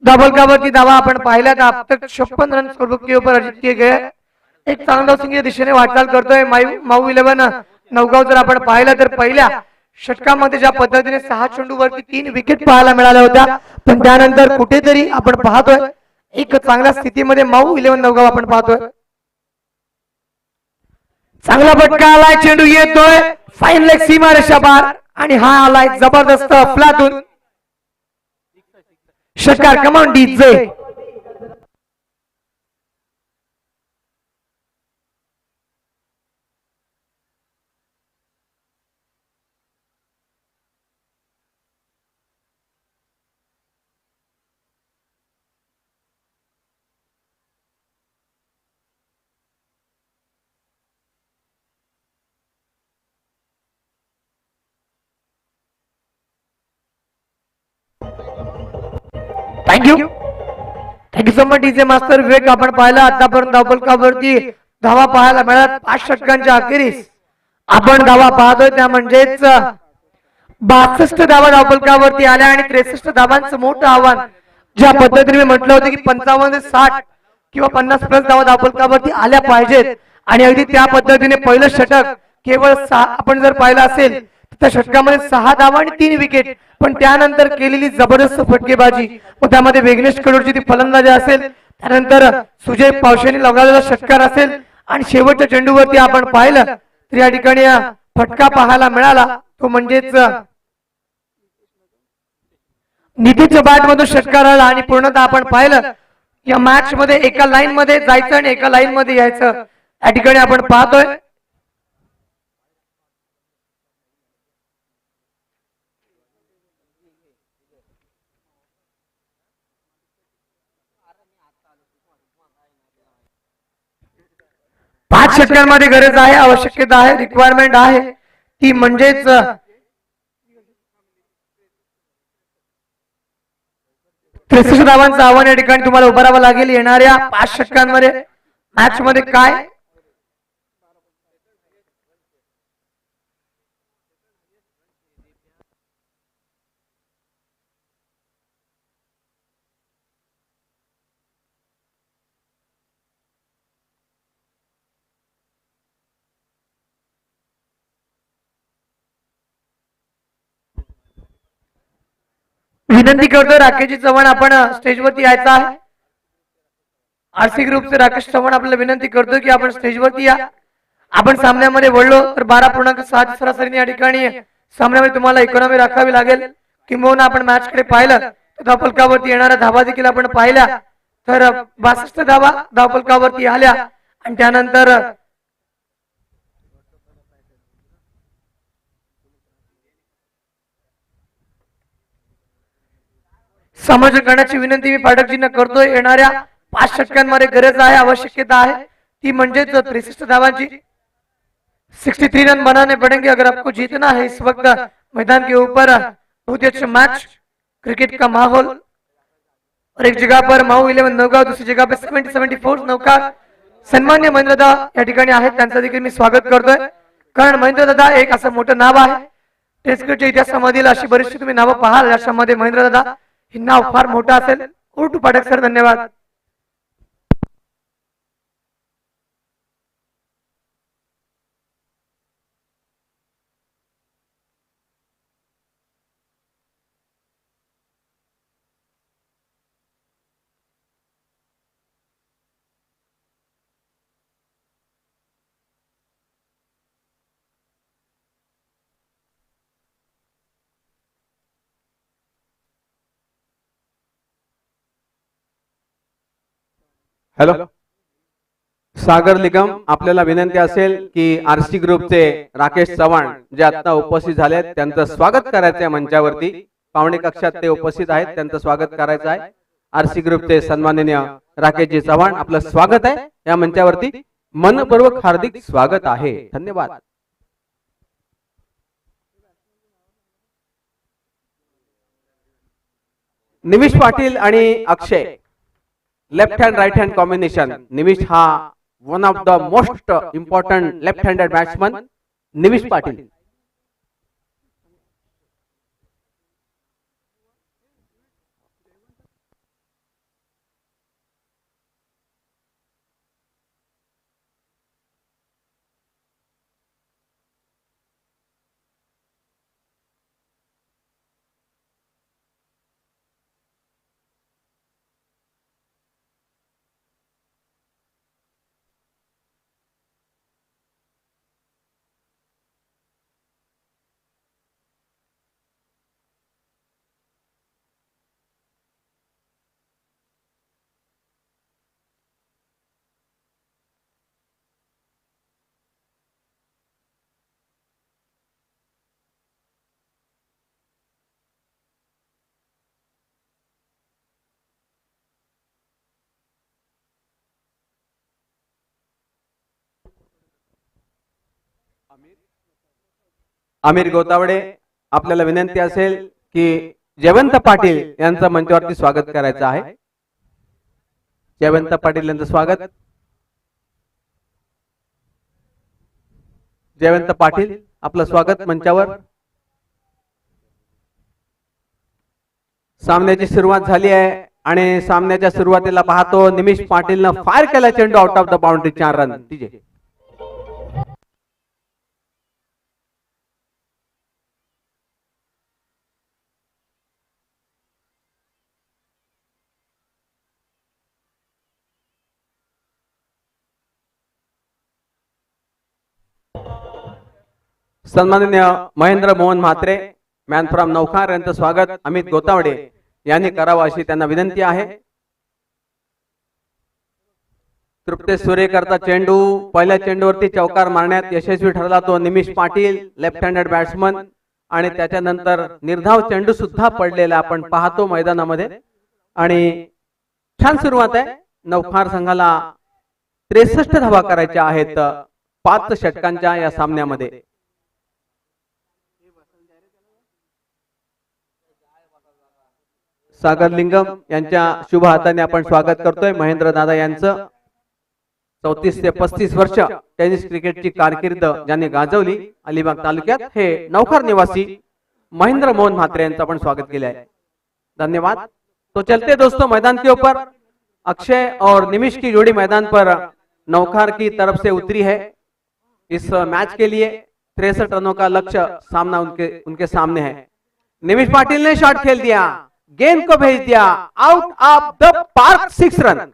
धावफलकावरती धावा आपण पाहिल्या तर अब तक 56 रन स्कोरबुक के ऊपर अर्जित किए गए. एक चांगला सिंग या दिशेने वाटचाल करतोय. माऊ 11 नवगाव जर आपण पाहिलं तर पहिल्या षटकामध्ये ज्या पद्धतीने 6 चेंडूवरती 3 विकेट पाहायला मिळाल्या होत्या पण त्यानंतर कुठेतरी आपण पाहतोय एक चांगल्या स्थितीमध्ये माऊ 11 नवगाव आपण पाहतोय. चांगला फटका आलाय. चेंडू येतोय फाईन लेग सीमारेषा पार आणि हा आलाय जबरदस्त फ्लातून षटकार. Come on DJ. Thank you thank you so much DJ master Vivek. आपण पाहिला आतापर्यंत धावफलकावरती धावा पाहायला मिळाल्या 5 षटकांच्या अखेरीस आपण धावा पाहतोय त्या म्हणजेच 62 धावा धावफलकावरती आल्या आणि 63 धावांचं मोठं आव्हान ज्या पद्धतीने मी म्हटलं होतं की 55 60 किंवा 50 प्लस धावा धावफलकावरती आल्या पाहिजेत आणि अगदी त्या पद्धतीने पहिलं षटक केवळ 6 आपण जर पाहिलं असेल त्या षटकामध्ये 6 धावा आणि 3 विकेट पण त्यानंतर केलेली जबरदस्त फटकेबाजी व त्यामध्ये विघ्नेश कडूरची ती फलंदाजी असेल त्यानंतर सुजय पावशेने लगावलेला षटकार असेल आणि शेवटच्या चेंडूवरती आपण पाहिलं तर या ठिकाणी फटका पाहायला मिळाला तो म्हणजेच नितीच्या बॅट मधून षटकार आला आणि पूर्णतः आपण पाहिलं या मॅच मध्ये एका लाईन मध्ये जायचं आणि एका लाईन मध्ये यायचं या ठिकाणी आपण पाहतोय. पाच षटकांमध्ये गरज आहे आवश्यकता आहे रिक्वायरमेंट आहे ती म्हणजेच 63 धावांचं आव्हान या ठिकाणी तुम्हाला उभं राहावं लागेल येणाऱ्या 5 षटकांमध्ये मॅच मध्ये काय विनंती करतो राकेशजी चव्हाण आपण स्टेजवरती यायचं आहे. आरसी ग्रुपचे राकेश चव्हाण आपल्याला विनंती करतो की आपण स्टेजवरती या. आपण सामन्यामध्ये वळलो तर 12.6 सरासरीने या ठिकाणी सामन्यामध्ये तुम्हाला इकॉनॉमी राखावी लागेल किंबहुना आपण मॅच कडे पाहिलं तर धावफलकावरती येणाऱ्या धावा देखील आपण पाहिल्या तर 62 धावा धावफलकावरती आल्या आणि त्यानंतर समायोजन करण्याची विनंती मी पाठकजींना करतोय. येणाऱ्या 5 षटकांमध्ये गरज आहे आवश्यकता है ती म्हणजेच 63 धावांची. 63 रन बनाने पड़ेंगे अगर आपको जीतना है. इस वक्त मैदान के ऊपर बहुत ही अच्छा मैच क्रिकेट का माहौल और एक जगह पर माऊ 11 नौका दूसरी जगह पे 74 नौका सन्मान्य महेंद्रदा या ठिकाणी आहेत त्यांचं देखील मी स्वागत करतोय कारण महेंद्रदादा एक असं मोठं नाव आहे टेस्ट क्रिकेटच्या इतिहासामधील अशी बरीचशी तुम्ही नावं पाहाल याच्यामध्ये महेंद्रदादा हे नाव फार मोठं असेल. उर्टू पाठक सर धन्यवाद. हॅलो सागर निगम आपल्याला विनंती असेल की आरसी ग्रुपचे राकेश चव्हाण जे आता उपस्थित झाले आहेत त्यांचं स्वागत करायचं आहे मंचावरती. पावणे कक्षात ते उपस्थित आहेत त्यांचं स्वागत करायचं आहे. आरसी ग्रुपचे सन्माननीय राकेशजी चव्हाण आपलं स्वागत आहे या मंचावरती. मनपूर्वक हार्दिक स्वागत आहे. धन्यवाद. निमिष पाटील आणि Akshay left hand right hand combination. Nimish हा one of the most important left handed batsman Nimish Patil. Amir Gotawade आपल्याला विनंती असेल की जयवंत पाटील यांचं मंचावरती स्वागत करायचं आहे. जयवंत पाटील यांचं स्वागत. जयवंत पाटील आपलं स्वागत मंचावर. सामन्याची सुरुवात झाली आहे आणि सामन्याच्या सुरुवातीला पाहतो निमिष पाटीलनं फायर केला चेंडू out of the boundary. 4 run तिचे. सन्माननीय महेंद्र मोहन म्हात्रे मॅन फ्रॉम नौखार यांचं स्वागत अमित गोतावडे यांनी करावं अशी त्यांना विनंती आहे. तृप्तेश सुरेकरचा चेंडू पहिल्या चेंडूवरती चौकार मारण्यात यशस्वी ठरला तो निमिष पाटील लेफ्ट हँडेड बॅट्समन आणि त्याच्यानंतर निर्धाव चेंडू सुद्धा पडलेला आपण पाहतो मैदानामध्ये. आणि छान सुरुवात आहे. नौखार संघाला 63 धावा करायच्या आहेत 5 षटकांच्या या सामन्यामध्ये. सागर लिंगम यांच्या शुभ हाताने आपण स्वागत करतोय महेंद्र दादा यांचं. 34 ते 35 वर्ष टेनिस क्रिकेटची कारकीर्द ज्यांनी गाजवली अलिबाग तालुक्यात हे नौखार निवासी महेंद्र मोहन म्हात्रे यांचं आपण स्वागत केले आहे. धन्यवाद. तो चलते दोस्तों मैदान के ऊपर अक्षय और निमिष की जोड़ी मैदान पर नौखार की तरफ से उतरी है इस मैच के लिए. 63 रनों का लक्ष्य सामना उनके सामने है. निमिष पाटिल ने शॉट खेल दिया, गेंद को भेज दिया out of the park. 6 run.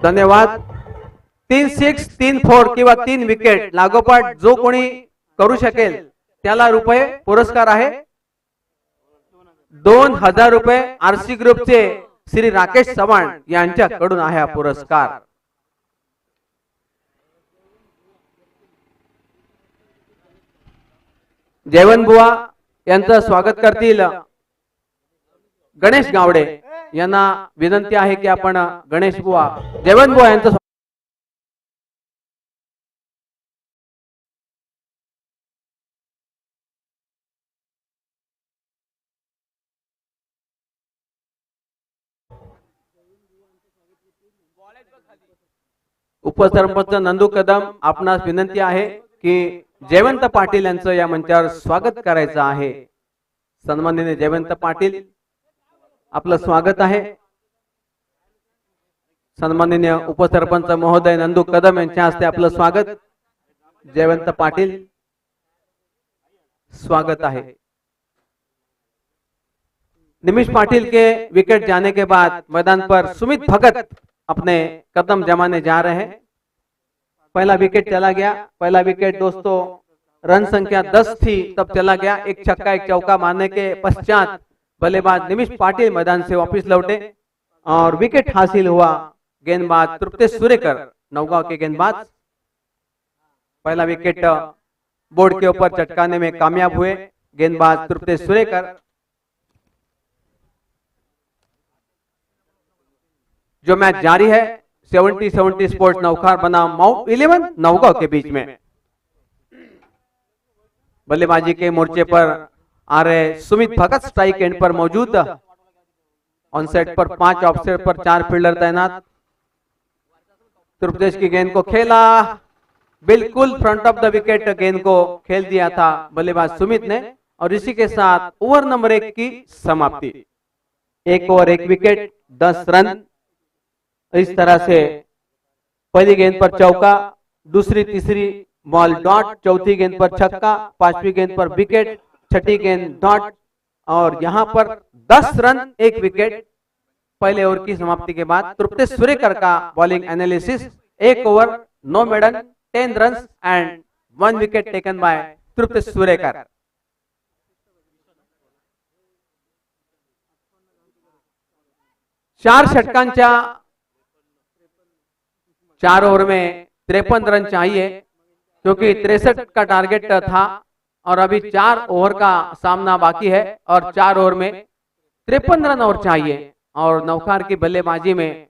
धन्यवाद. 3-6 3-4 किंवा 3 विकेट लागोपाठ जो कोणी करू शकेल त्याला रुपये पुरस्कार आहे. 2000 रुपये आरसी ग्रुपचे श्री राकेश चव्हाण यांच्याकडून आहे हा पुरस्कार. जयवंत बुवा यांचं स्वागत करतील गणेश गावडे यांना विनंती आहे की आपण गणेश बुवा जयवंत बुवा यांचं उपसरपंच नंदू कदम आपणास विनंती आहे की जयवंत पाटील यांचं या मंचावर स्वागत करायचं आहे. सन्माननीय जयवंत पाटील आपलं स्वागत आहे. सन्माननीय उपसरपंच महोदय नंदू कदम यांच्या हस्ते आपलं स्वागत. जयवंत पाटील स्वागत है। निमिष पाटिल के विकेट जाने के बाद मैदान पर सुमित भगत अपने कदम जमाने जा रहे हैं। पहला विकेट चला गया। पहला विकेट दोस्तों रन संख्या 10 थी तब चला गया। एक छक्का एक चौका मारने के पश्चात बल्लेबाज निमिष पाटिल मैदान से वापस लौटे और विकेट हासिल हुआ। गेंदबाज तृप्तेश सुरेकर नौगांव के गेंदबाज पहला विकेट बोर्ड के ऊपर चटकाने में कामयाब हुए गेंदबाज तृप्तेश सुरेकर। जो मैच जारी है 70-70 स्पोर्ट्स नौखार बनाम माउंट 11 नौगांव के बीच में। बल्लेबाजी के मोर्चे पर आ रहे सुमित भगत स्ट्राइक एंड पर मौजूद। On set per 5 of set per 4 fielder तैनात। तृप्तेश की गेंद को खेला, बिल्कुल फ्रंट ऑफ द विकेट गेंद को खेल दिया था बल्लेबाज सुमित ने और इसी के साथ ओवर नंबर 1 की समाप्ति। 1 ओवर 1 विकेट 10 रन। इस तरह से पहली गेंद पर चौका, दूसरी तीसरी बॉल डॉट, चौथी गेंद पर छक्का, पांचवी गेंद पर विकेट, छठी गेंद डॉट और यहां पर 10 रन 1 विकेट। पहले ओवर की समाप्ति के बाद तृप्तेश सुरेकर का bowling analysis. 1 over no maiden 10 runs and 1 wicket taken by Triptesh Surekar. चार षटकांच्या 4 ओवर में 53 रन चाहिए क्योंकि 63 का टारगेट था और अभी 4 ओवर का सामना बाकी है और 4 ओवर में 53 रन और चाहिए। और नौखार की बल्लेबाजी में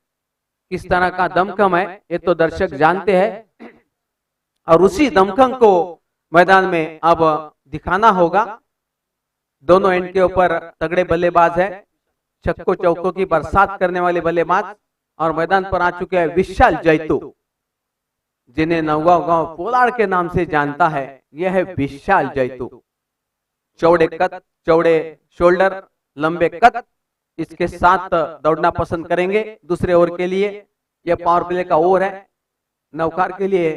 किस तरह का दमखम है ये तो दर्शक जानते हैं और उसी दमखम को मैदान में अब दिखाना होगा। दोनों एंड के ऊपर तगड़े बल्लेबाज है, छक्कों चौकों की बरसात करने वाले बल्लेबाज और मैदान पर आ चुके हैं विशाल जैतू, जिन्हें नौगांव गांव पोलाड़ के नाम से जानता है। यह है विशाल जैतू। चौड़े कद, चौड़े शोल्डर, लंबे कद, इसके साथ दौड़ना पसंद करेंगे। दूसरे ओवर के लिए यह पावर प्ले का ओवर है। नौकार के लिए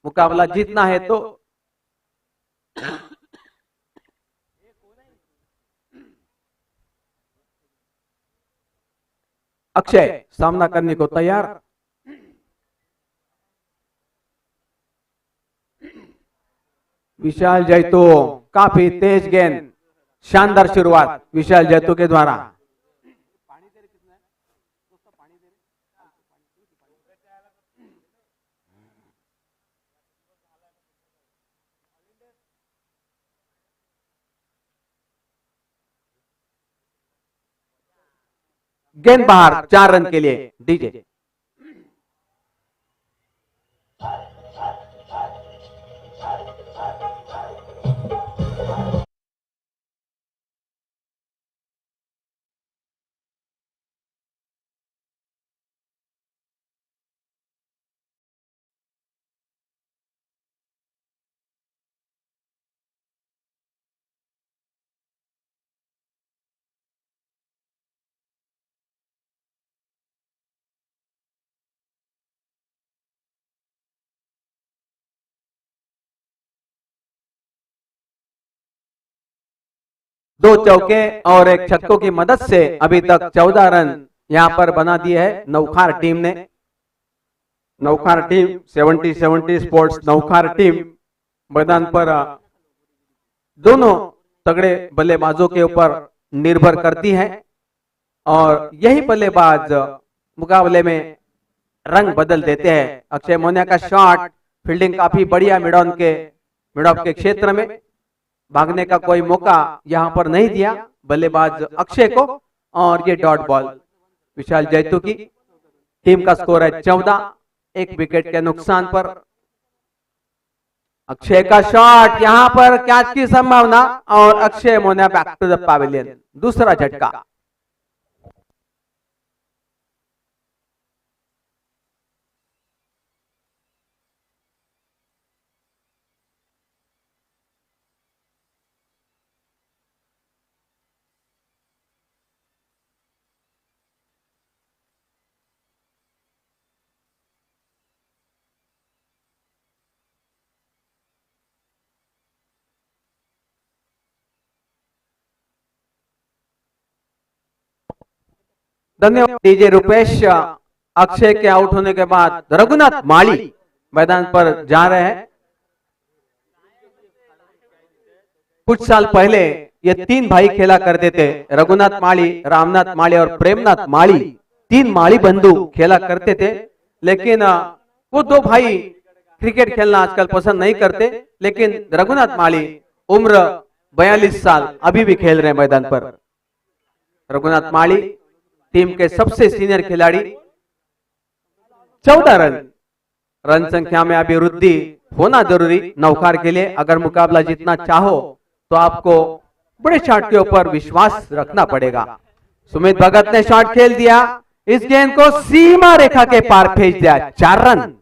मुकाबला जीतना है तो अक्षय सामना करने को तैयार। विशाल जैतू काफी तेज गेंद, शानदार शुरुआत विशाल जैतू के द्वारा। गेंद बाहर, 4 रन के लिए डीजे। दो चौके और एक छक्कों की मदद से अभी तक 14 रन यहां पर बना दिए है नौखार टीम ने। नौखार टीम 70-70 स्पोर्ट्स नौखार टीम मैदान पर दोनों तगड़े बल्लेबाजों के ऊपर निर्भर करती है और यही बल्लेबाज मुकाबले में रंग बदल देते हैं। अक्षय मोनिया का शॉट, फील्डिंग काफी बढ़िया मिड ऑफ के क्षेत्र में, भागने का कोई मौका यहां पर नहीं दिया बल्लेबाज अक्षय को और ये डॉट बॉल विशाल जैतू की। टीम का स्कोर है 14, 1 विकेट के नुकसान पर। अक्षय का शॉट, यहां पर कैच की संभावना और Akshay Monia back to the pavilion, दूसरा झटका। धन्यवाद डीजे रुपेश। अक्षय के आउट होने के बाद रघुनाथ माली मैदान पर जा रहे हैं। कुछ साल पहले ये 3 भाई खेला करते थे, रघुनाथ माली, रामनाथ माली और प्रेमनाथ माली। 3 माली बंधु खेला करते थे, लेकिन वो 2 भाई क्रिकेट खेलना आजकल पसंद नहीं करते। लेकिन रघुनाथ माली उम्र 42 साल अभी भी खेल रहे हैं मैदान पर। रघुनाथ माली टीम के सबसे सीनियर खिलाड़ी। 14 रन संख्या में अभी वृद्धि होना जरूरी नौखार के लिए। अगर मुकाबला जीतना चाहो तो आपको बड़े शॉट के ऊपर विश्वास रखना पड़ेगा। सुमित भगत ने शॉट खेल दिया, इस गेंद को सीमा रेखा के पार भेज दिया, 4 रन।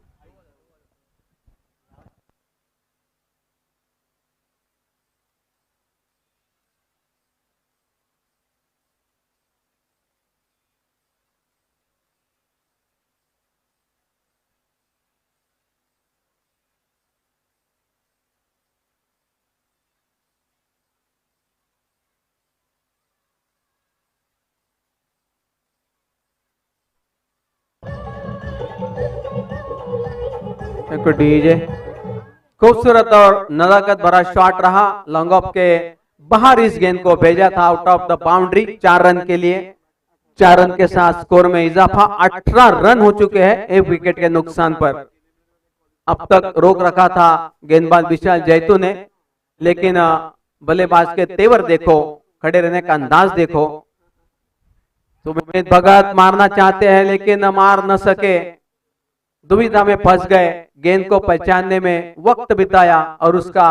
डीजे खूबसूरत और नजाकत भरा शॉट रहा, लॉन्ग ऑफ के बाहर इस गेंद को भेजा था out of the boundary, 4 run के लिए। 4 रन के साथ स्कोर में इजाफा, 18 रन हो चुके हैं 1 विकेट के नुकसान पर। अब तक रोक रखा था गेंदबाज विशाल जैतू ने, लेकिन बल्लेबाज के तेवर देखो, खड़े रहने का अंदाज देखो। सुमित भगत मारना चाहते हैं लेकिन मार न सके, दुविधा में फंस गए, गेंद को पहचानने में वक्त बिताया और उसका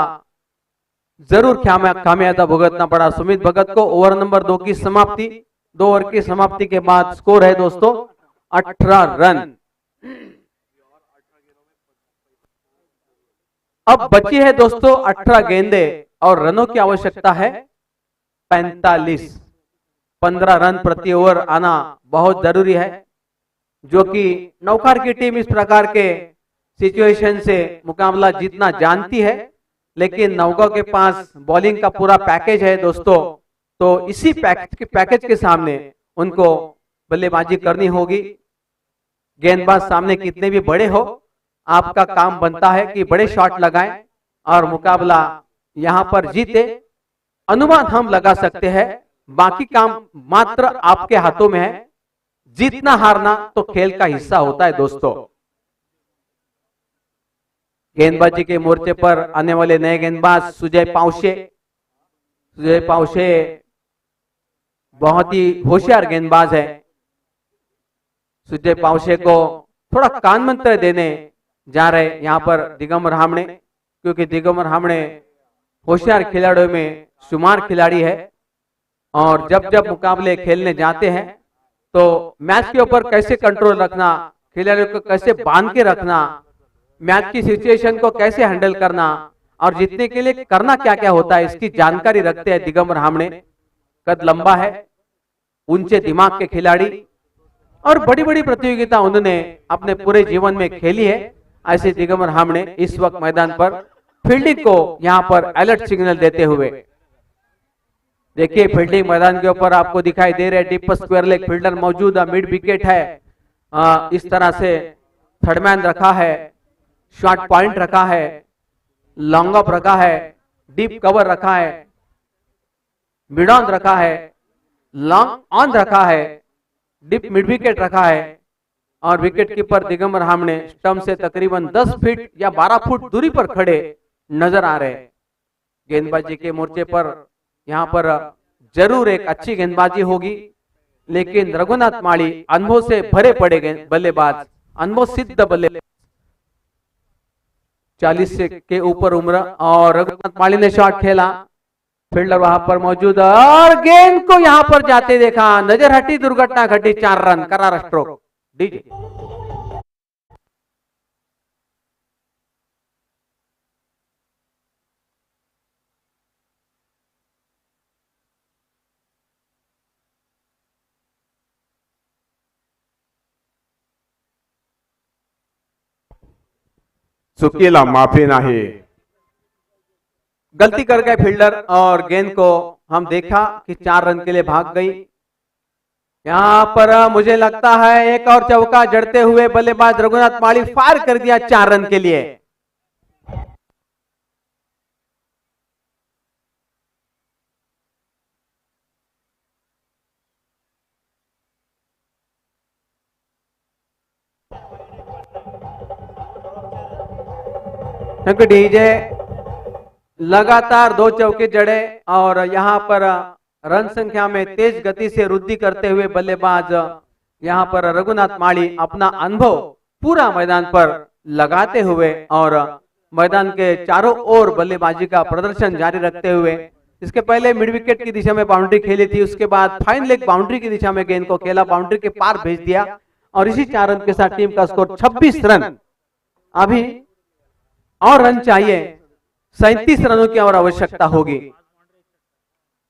जरूर खामियाजा भुगतना पड़ा सुमित भगत को। ओवर नंबर 2 की समाप्ति, 2 ओवर की समाप्ति के बाद स्कोर है दोस्तों 18 रन। अब बची है दोस्तों 18 गेंदे और रनों की आवश्यकता है 45। 15 रन प्रति ओवर आना बहुत जरूरी है, जो कि नौकार की टीम इस प्रकार के सिचुएशन से मुकाबला जीतना जानती है, लेकिन नौगांव के पास बॉलिंग का पूरा पैकेज है दोस्तों। तो इसी पैकेज के सामने उनको बल्लेबाजी करनी होगी। गेंदबाज सामने कितने भी बड़े हो, आपका काम बनता है कि बड़े शॉट लगाएं और मुकाबला यहां पर जीते। अनुमान हम लगा सकते हैं, बाकी काम मात्र आपके हाथों में है। जीतना हारना तो खेल का हिस्सा होता है दोस्तों। गेंदबाजी के मोर्चे पर आने वाले नए गेंदबाज सुजय पाउशे। सुजय पाउशे बहुत ही होशियार गेंदबाज है। सुजय पाउशे को थोड़ा कान मंत्र देने जा रहे यहाँ पर दिगंबर हामणे, क्योंकि दिगंबर हामणे होशियार खिलाड़ियों में शुमार खिलाड़ी है और जब जब मुकाबले खेलने जाते हैं तो मैच के ऊपर कैसे कंट्रोल रखना, खिलाड़ियों को कैसे बांध के रखना, मैच की सिचुएशन को कैसे हैंडल करना और जीतने के लिए करना क्या क्या होता है, इसकी जानकारी रखते हैं दिगंबर हामणे। कद लंबा है, ऊंचे दिमाग के खिलाड़ी और बड़ी बड़ी प्रतियोगिता उन्होंने अपने पूरे जीवन में खेली है। ऐसे दिगंबर हामणे इस वक्त मैदान पर फील्डिंग को यहां पर अलर्ट सिग्नल देते हुए, देखिए फील्डिंग मैदान के ऊपर आपको दिखाई दे रहे, डीप स्क्वायर लेग फील्डर मौजूद है, मिड विकेट है, इस तरह से थर्डमैन रखा है, शॉर्ट पॉइंट रखा है, लॉन्ग ऑफ रखा है, डीप कवर रखा है, मिड ऑन रखा है, लॉन्ग ऑन रखा है, डीप मिड विकेट रखा है और विकेट कीपर दिगंबर हामणे स्टंप से तकरीबन 10 फीट या 12 फुट दूरी पर खड़े नजर आ रहे हैं। गेंदबाजी के मोर्चे पर यहां पर जरूर एक अच्छी गेंदबाजी होगी, लेकिन रघुनाथ माली अनुभव से भरे पड़े बल्लेबाज, अनुभव सिद्ध बल्लेबाज, 40 से के ऊपर उम्र, और रघुनाथ माली ने शॉट खेला, फील्डर वहां पर मौजूद है और गेंद को यहां पर जाते देखा, नजर हटी, दुर्घटना घटी, 4 रन करारा स्ट्रोक। डीजे चुकीला माफी नाही। गलती कर गए फील्डर और गेंद को हम देखा कि 4 रन के लिए भाग गई। यहां पर मुझे लगता है एक और चौका जड़ते हुए बल्लेबाज रघुनाथ माली फायर कर दिया 4 रन के लिए। क्योंकि डीजे लगातार 2 चौके जड़े और यहां पर रन संख्या में तेज गति से वृद्धि करते हुए बल्लेबाज यहां पर रघुनाथ माली अपना अनुभव पूरा मैदान पर लगाते हुए और मैदान के चारों ओर बल्लेबाजी का प्रदर्शन जारी रखते हुए, इसके पहले मिड विकेट की दिशा में बाउंड्री खेली थी, उसके बाद फाइन लेग बाउंड्री की दिशा में गेंद को खेला, बाउंड्री के पार भेज दिया और इसी 4 रन के साथ टीम का स्कोर 26 रन। अभी और रन चाहिए, 37 रनों की और आवश्यकता होगी।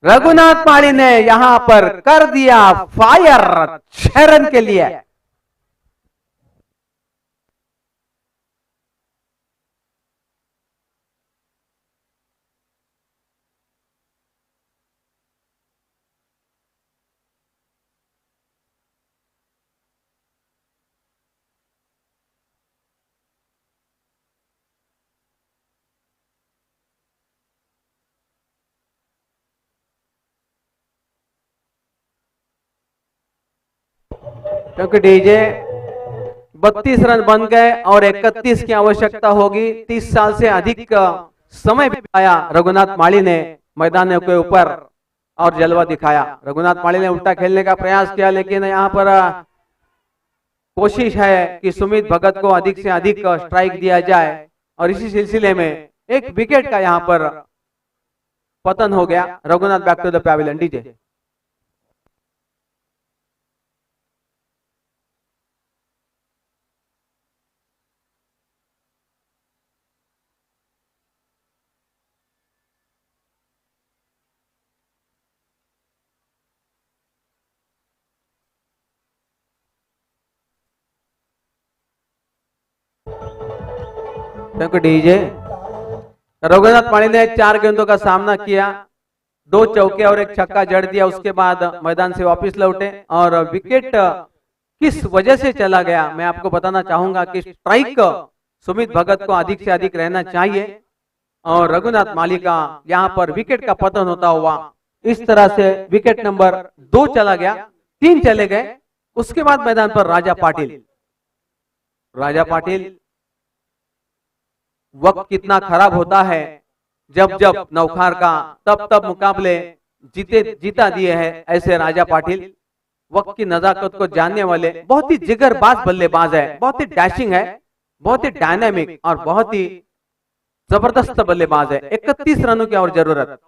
रघुनाथ माली ने यहां पर कर दिया फायर 6 रन के लिए। क्योंकि डीजे 32 रन बन गए और 31 की आवश्यकता होगी। 30 साल से अधिक समय बिताया रघुनाथ माली ने मैदान के ऊपर और जलवा दिखाया। रघुनाथ माली ने उल्टा खेलने का प्रयास किया, लेकिन यहाँ पर कोशिश है कि सुमित भगत को अधिक से अधिक स्ट्राइक दिया जाए और इसी सिलसिले में एक विकेट का यहाँ पर पतन हो गया। Raghunath back to the pavilion DJ. DJ. Raghunath Mali ने 4 गेंदों का सामना किया, 2 चौके और 1 छक्का जड़ दिया। उसके बाद मैदान से वापस लौटे और विकेट किस वजह से चला गया मैं आपको बताना चाहूंगा कि स्ट्राइक सुमित भगत को अधिक से अधिक रहना चाहिए और रघुनाथ माली का यहां पर विकेट का पतन होता हुआ इस तरह से विकेट नंबर 2 चला गया, 3 चले गए। उसके बाद मैदान पर राजा पाटिल वक्त कितना खराब होता है जब जब नौखार का तब मुकाबले जीता दिए हैं ऐसे राजा पाटिल वक्त की नजाकत को जानने वाले बहुत ही जिगरबाज बल्लेबाज है, बहुत ही डैशिंग है, बहुत ही डायनामिक और बहुत ही जबरदस्त बल्लेबाज है। 31 रनों की और जरूरत,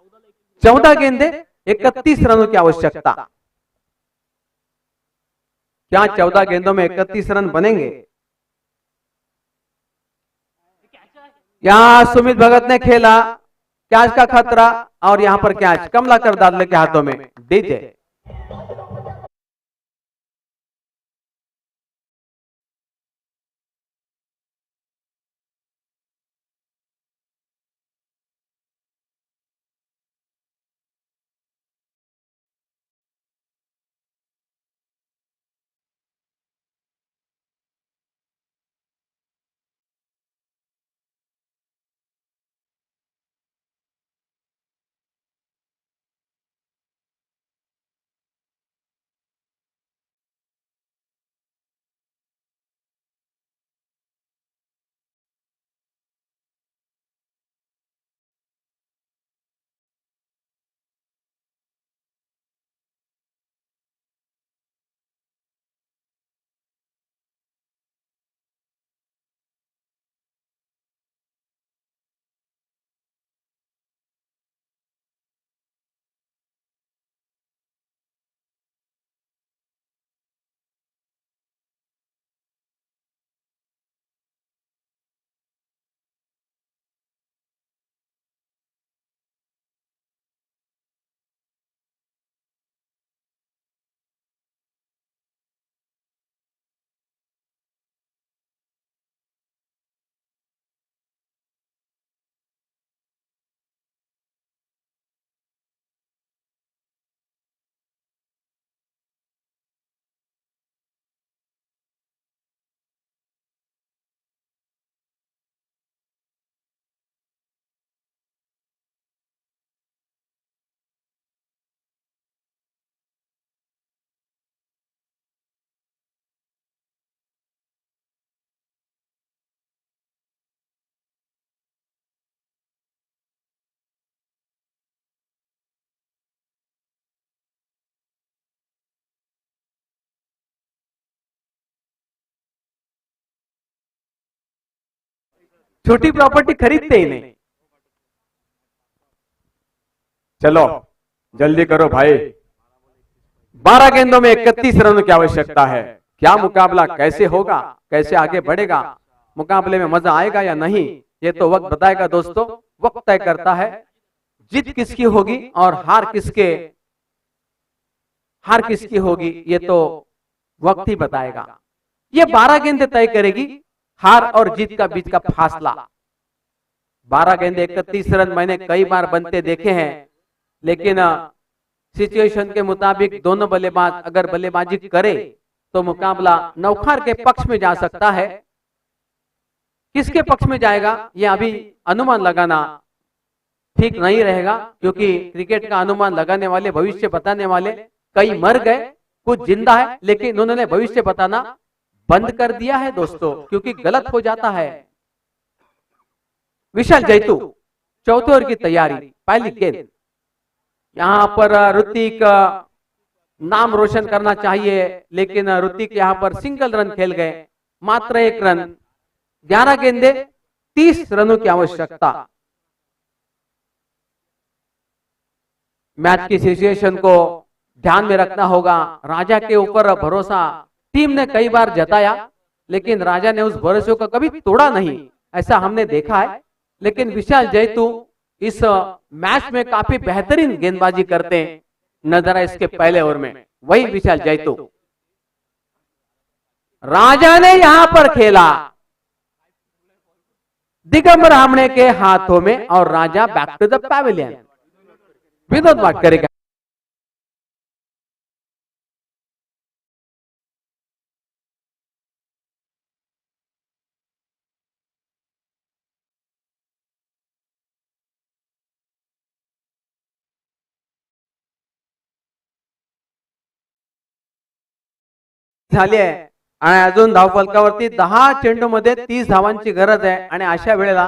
14 गेंदे 31 रनों की आवश्यकता। क्या 14 गेंदों में 31 रन बनेंगे? यहां सुमित भगत ने खेला, कैच का खतरा और यहां पर कैच कमलाकर दादले के हाथों में। डीजे। छोटी प्रॉपर्टी खरीदते ही नहीं। चलो जल्दी करो भाई। 12 गेंदों में 31 रनों की आवश्यकता है। क्या मुकाबला कैसे होगा, कैसे आगे बढ़ेगा, मुकाबले में मजा आएगा या नहीं, ये तो वक्त बताएगा दोस्तों। वक्त तय करता है जीत किसकी होगी और हार किसकी होगी, ये तो वक्त ही बताएगा। ये 12 गेंदें तय करेगी हार और जीत का बीच का फासला। 12 गेंदे 31 रन मैंने कई बार बनते देखे हैं, लेकिन सिचुएशन के मुताबिक दोनों बल्लेबाज अगर बल्लेबाजी करे तो मुकाबला नौखार के पक्ष में जा सकता है। किसके पक्ष में जाएगा ये अभी अनुमान लगाना ठीक नहीं रहेगा, क्योंकि क्रिकेट का अनुमान लगाने वाले, भविष्य बताने वाले कई मर गए, कुछ जिंदा है, लेकिन उन्होंने भविष्य बताना बंद कर दिया है दोस्तों, क्योंकि गलत हो जाता है। विशाल जैतू चौथे ओवर की तैयारी, पहली गेंद। यहां पर ऋतिक नाम रोशन करना चाहिए, लेकिन ऋतिक यहां पर सिंगल रन खेल गए, मात्र 1 रन। 11 गेंदे 30 रनों की आवश्यकता। मैच की सिचुएशन को ध्यान में रखना होगा। राजा के ऊपर भरोसा टीम ने कई बार जताया, लेकिन राजा ने उस भरोसे को कभी तोड़ा नहीं, ऐसा हमने देखा है। लेकिन विशाल जैतू इस मैच में काफी बेहतरीन गेंदबाजी करते नजर आए इसके पहले ओवर में। वही विशाल जैतू, राजा ने यहां पर खेला दिगंबर हमने के हाथों में, और राजा बैक टू द पैविलियन। विनोद वाटकर का झाली आहे, आणि अजून धावफलकावरती 10 चेंडूमध्ये 30 धावांची गरज आहे। आणि अशा वेळेला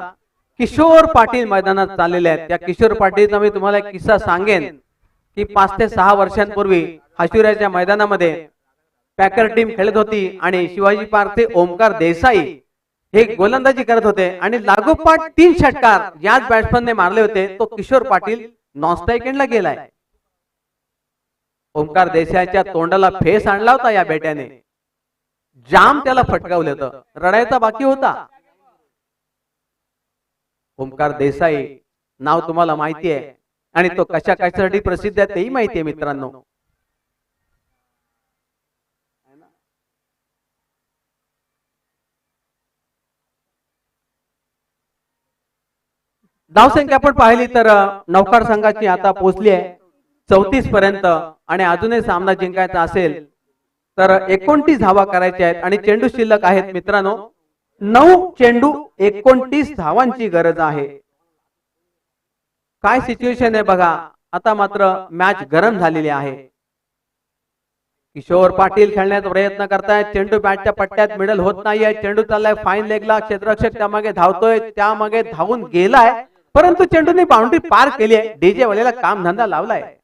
किशोर पाटील मैदानात चाललेले आहेत। त्या किशोर पाटीलचा मी तुम्हाला एक किस्सा सांगेन की 5 ते 6 वर्षांपूर्वी हाशुऱ्याच्या मैदानामध्ये पॅकर टीम खेळत होती, आणि शिवाजी पार्कचे ओमकार देसाई हे गोलंदाजी करत होते, आणि लागोपाठ 3 षटकार याच बॅट्समनने मारले होते। तो किशोर पाटील नॉनस्ट्राईक एंडला गेलाय। ओमकार देसाईच्या तोंडाला फेस आणला होता या बेट्याने, जाम त्याला फटकावलं होतं, रडायचा बाकी होता। ओमकार देसाई नाव तुम्हाला माहिती आहे, आणि तो कशा कशासाठी प्रसिद्ध आहे तेही माहिती आहे मित्रांनो। धावसंख्या आपण पाहिली तर नौकार संघाची आता पोहोचली आहे 34 पर्यंत, आणि अजूनही सामना जिंकायचा असेल तर 29 धावा करायच्या आहेत, आणि चेंडू शिल्लक आहेत मित्रांनो 9 चेंडू 29 धावांची गरज आहे। काय सिच्युएशन आहे बघा, आता मात्र मॅच गरम झालेली आहे। किशोर पाटील खेळण्याचा प्रयत्न करतायत, चेंडू बॅटच्या पट्ट्यात मिडल होत नाहीये, चेंडू चाललाय फाईन लेगला, क्षेत्ररक्षक त्यामागे धावतोय, त्यामागे धावून गेलाय, परंतु चेंडूने बाउंड्री पार केली आहे। डीजे वालेला काम धंदा लावलाय।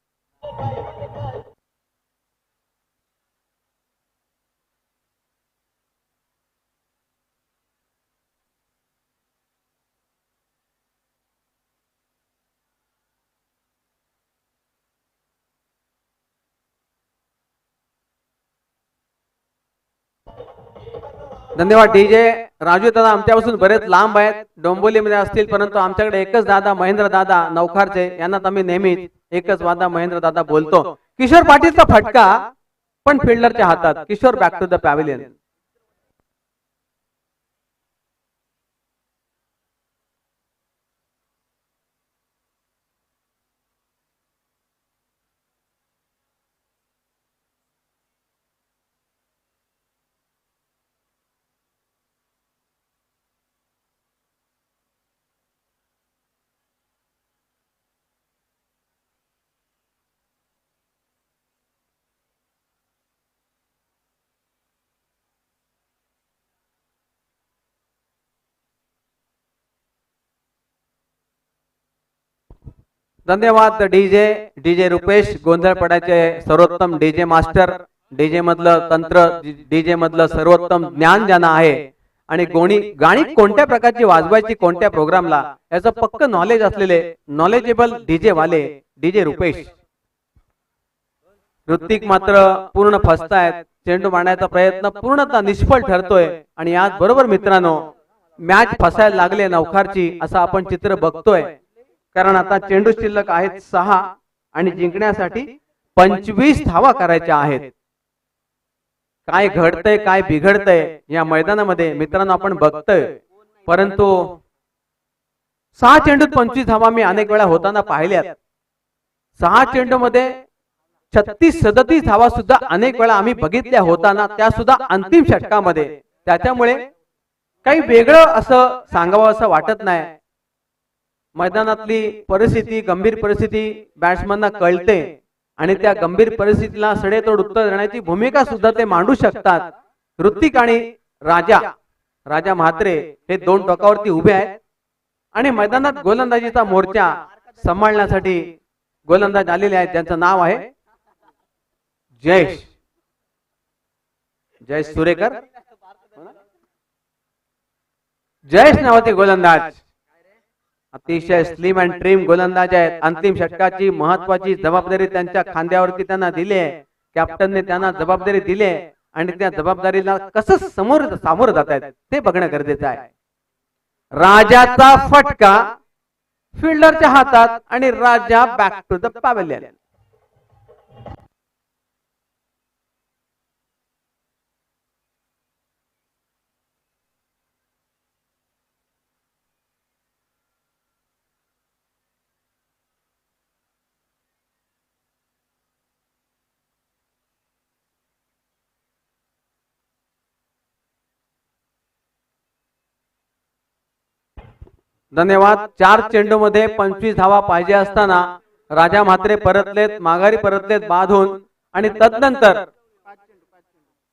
धन्यवाद डीजे राजू दादा, आमच्यापासून बरेच लांब आहेत, डोंबिवलीमध्ये असतील, परंतु आमच्याकडे एकच दादा महेंद्र दादा नौखारचे, यांना आम्ही नेहमीच एकच वादा महेंद्र दादा बोलतो। किशोर पाटीलचा फटका पण फिल्डरच्या हातात। Kishor back to the pavilion. धन्यवाद डीजे रुपेश गोंधळपड्याचे सर्वोत्तम डीजे मास्टर, डीजे मधलं तंत्र, डीजे मधलं सर्वोत्तम ज्ञान ज्यांना आहे, आणि गाणी कोणत्या प्रकारची वाजवायची कोणत्या प्रोग्रामला याचं पक्क नॉलेज असलेले नॉलेजेबल डीजे वाले डीजे रुपेश। ऋतिक मात्र पूर्ण फसतायत, चेंडू मारण्याचा प्रयत्न पूर्णतः निष्फळ ठरतोय, आणि याच बरोबर मित्रांनो मॅच फसायला लागले नौखारची असं आपण चित्र बघतोय। कारण आता चेंडू शिल्लक आहेत 6, आणि जिंकण्यासाठी 25 धावा करायच्या आहेत। काय घडतंय काय बिघडतंय या मैदानामध्ये मित्रांनो आपण बघतोय, परंतु 6 चेंडूत 25 धावा मी अनेक वेळा होताना पाहिल्यात। 6 चेंडू मध्ये 36-37 धावा सुद्धा अनेक वेळा आम्ही बघितल्या होताना, त्या सुद्धा अंतिम षटकामध्ये। त्याच्यामुळे काही वेगळं असं सांगावं असं वाटत नाही। मैदानातली परिस्थिती, गंभीर परिस्थिती बॅट्समनना कळते, आणि त्या गंभीर परिस्थितीला सडेतोड उत्तर देण्याची भूमिका सुद्धा ते मांडू शकतात। ऋतिक आणि राजा म्हात्रे हे दोन टोकावरती उभे आहेत आणि मैदानात गोलंदाजीचा मोर्चा सांभाळण्यासाठी गोलंदाज आलेले आहेत, ज्यांचं नाव आहे जयेश सुरेकर. जयेश नावाचे गोलंदाज अतिशय स्लिम अँड ट्रिम गोलंदाज आहेत. अंतिम षटकाची महत्वाची जबाबदारी त्यांच्या खांद्यावरती त्यांना दिली आहे. कॅप्टनने त्यांना जबाबदारी दिली आहे आणि त्या जबाबदारीला कसं सामोरं जात आहेत ते बघणं गरजेचं आहे. राजाचा फटका फिल्डरच्या हातात आणि राजा बॅक टू द पॅव्हेलियन. धन्यवाद. 4 चेंडू मध्ये 25 धावा पाहिजे असताना राजा म्हात्रे परतलेत, माघारी परतलेत बाधून आणि तदनंतर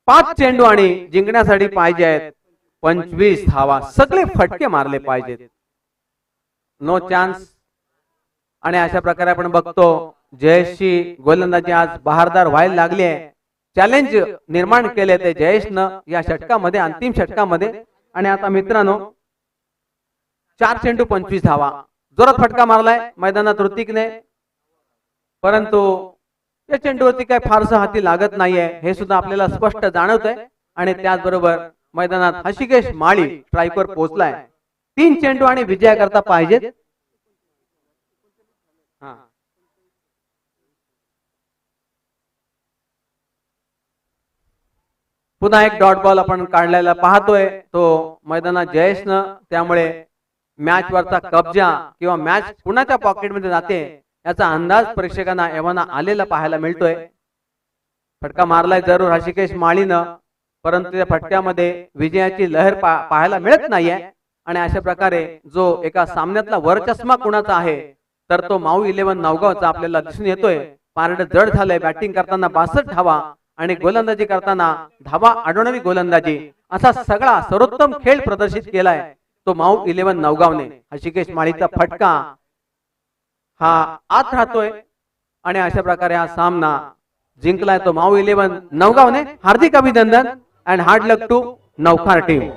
5 चेंडू आणि जिंकण्यासाठी पाहिजे आहेत 25 धावा. सगळे फटके मारले पाहिजेत. No chance. आणि अशा प्रकारे आपण बघतो जयेशची गोलंदाजी आज बहारदार व्हायला लागली आहे. चॅलेंज निर्माण केले ते जयेशनं या षटकामध्ये, अंतिम षटकामध्ये. आणि आता मित्रांनो 4 चेंडू 25 धावा, जोरात फटका मारलाय मैदानात ऋतिकने, परंतु या चेंडूवरती काय फारसं हाती लागत नाहीये हे सुद्धा आपल्याला स्पष्ट जाणवतंय. आणि त्याचबरोबर मैदानात हशिकेश माळी स्ट्राईकवर पोहोचलाय. 3 चेंडू आणि विजयाकरता पाहिजेत. पुन्हा एक डॉट बॉल आपण काढलेला पाहतोय तो मैदानात जयेशनं. त्यामुळे मॅच वरचा कब्जा किंवा मॅच कुणाच्या पॉकेटमध्ये जाते याचा अंदाज प्रेक्षकांना एव्हाना आलेला पाहायला मिळतोय. फटका मारलाय जरूर हशिकेश माळीनं, परंतु त्या फटक्यामध्ये विजयाची लहर पाहायला मिळत नाहीये. आणि अशा प्रकारे जो एका सामन्यातला वरचष्मा कुणाचा आहे तर तो माऊ 11 नवगावचा आपल्याला दिसून येतोय. पारड जड झालंय. बॅटिंग करताना 62 धावा आणि गोलंदाजी करताना धावा अडवणारी गोलंदाजी, असा सगळा सर्वोत्तम खेळ प्रदर्शित केलाय तो माऊ 11 नवगावने. हशिकेश माळीचा फटका हा आत राहतोय आणि अशा प्रकारे हा सामना जिंकलाय तो माऊ 11 नवगावने. हार्दिक अभिनंदन and hard luck to Navkhar team.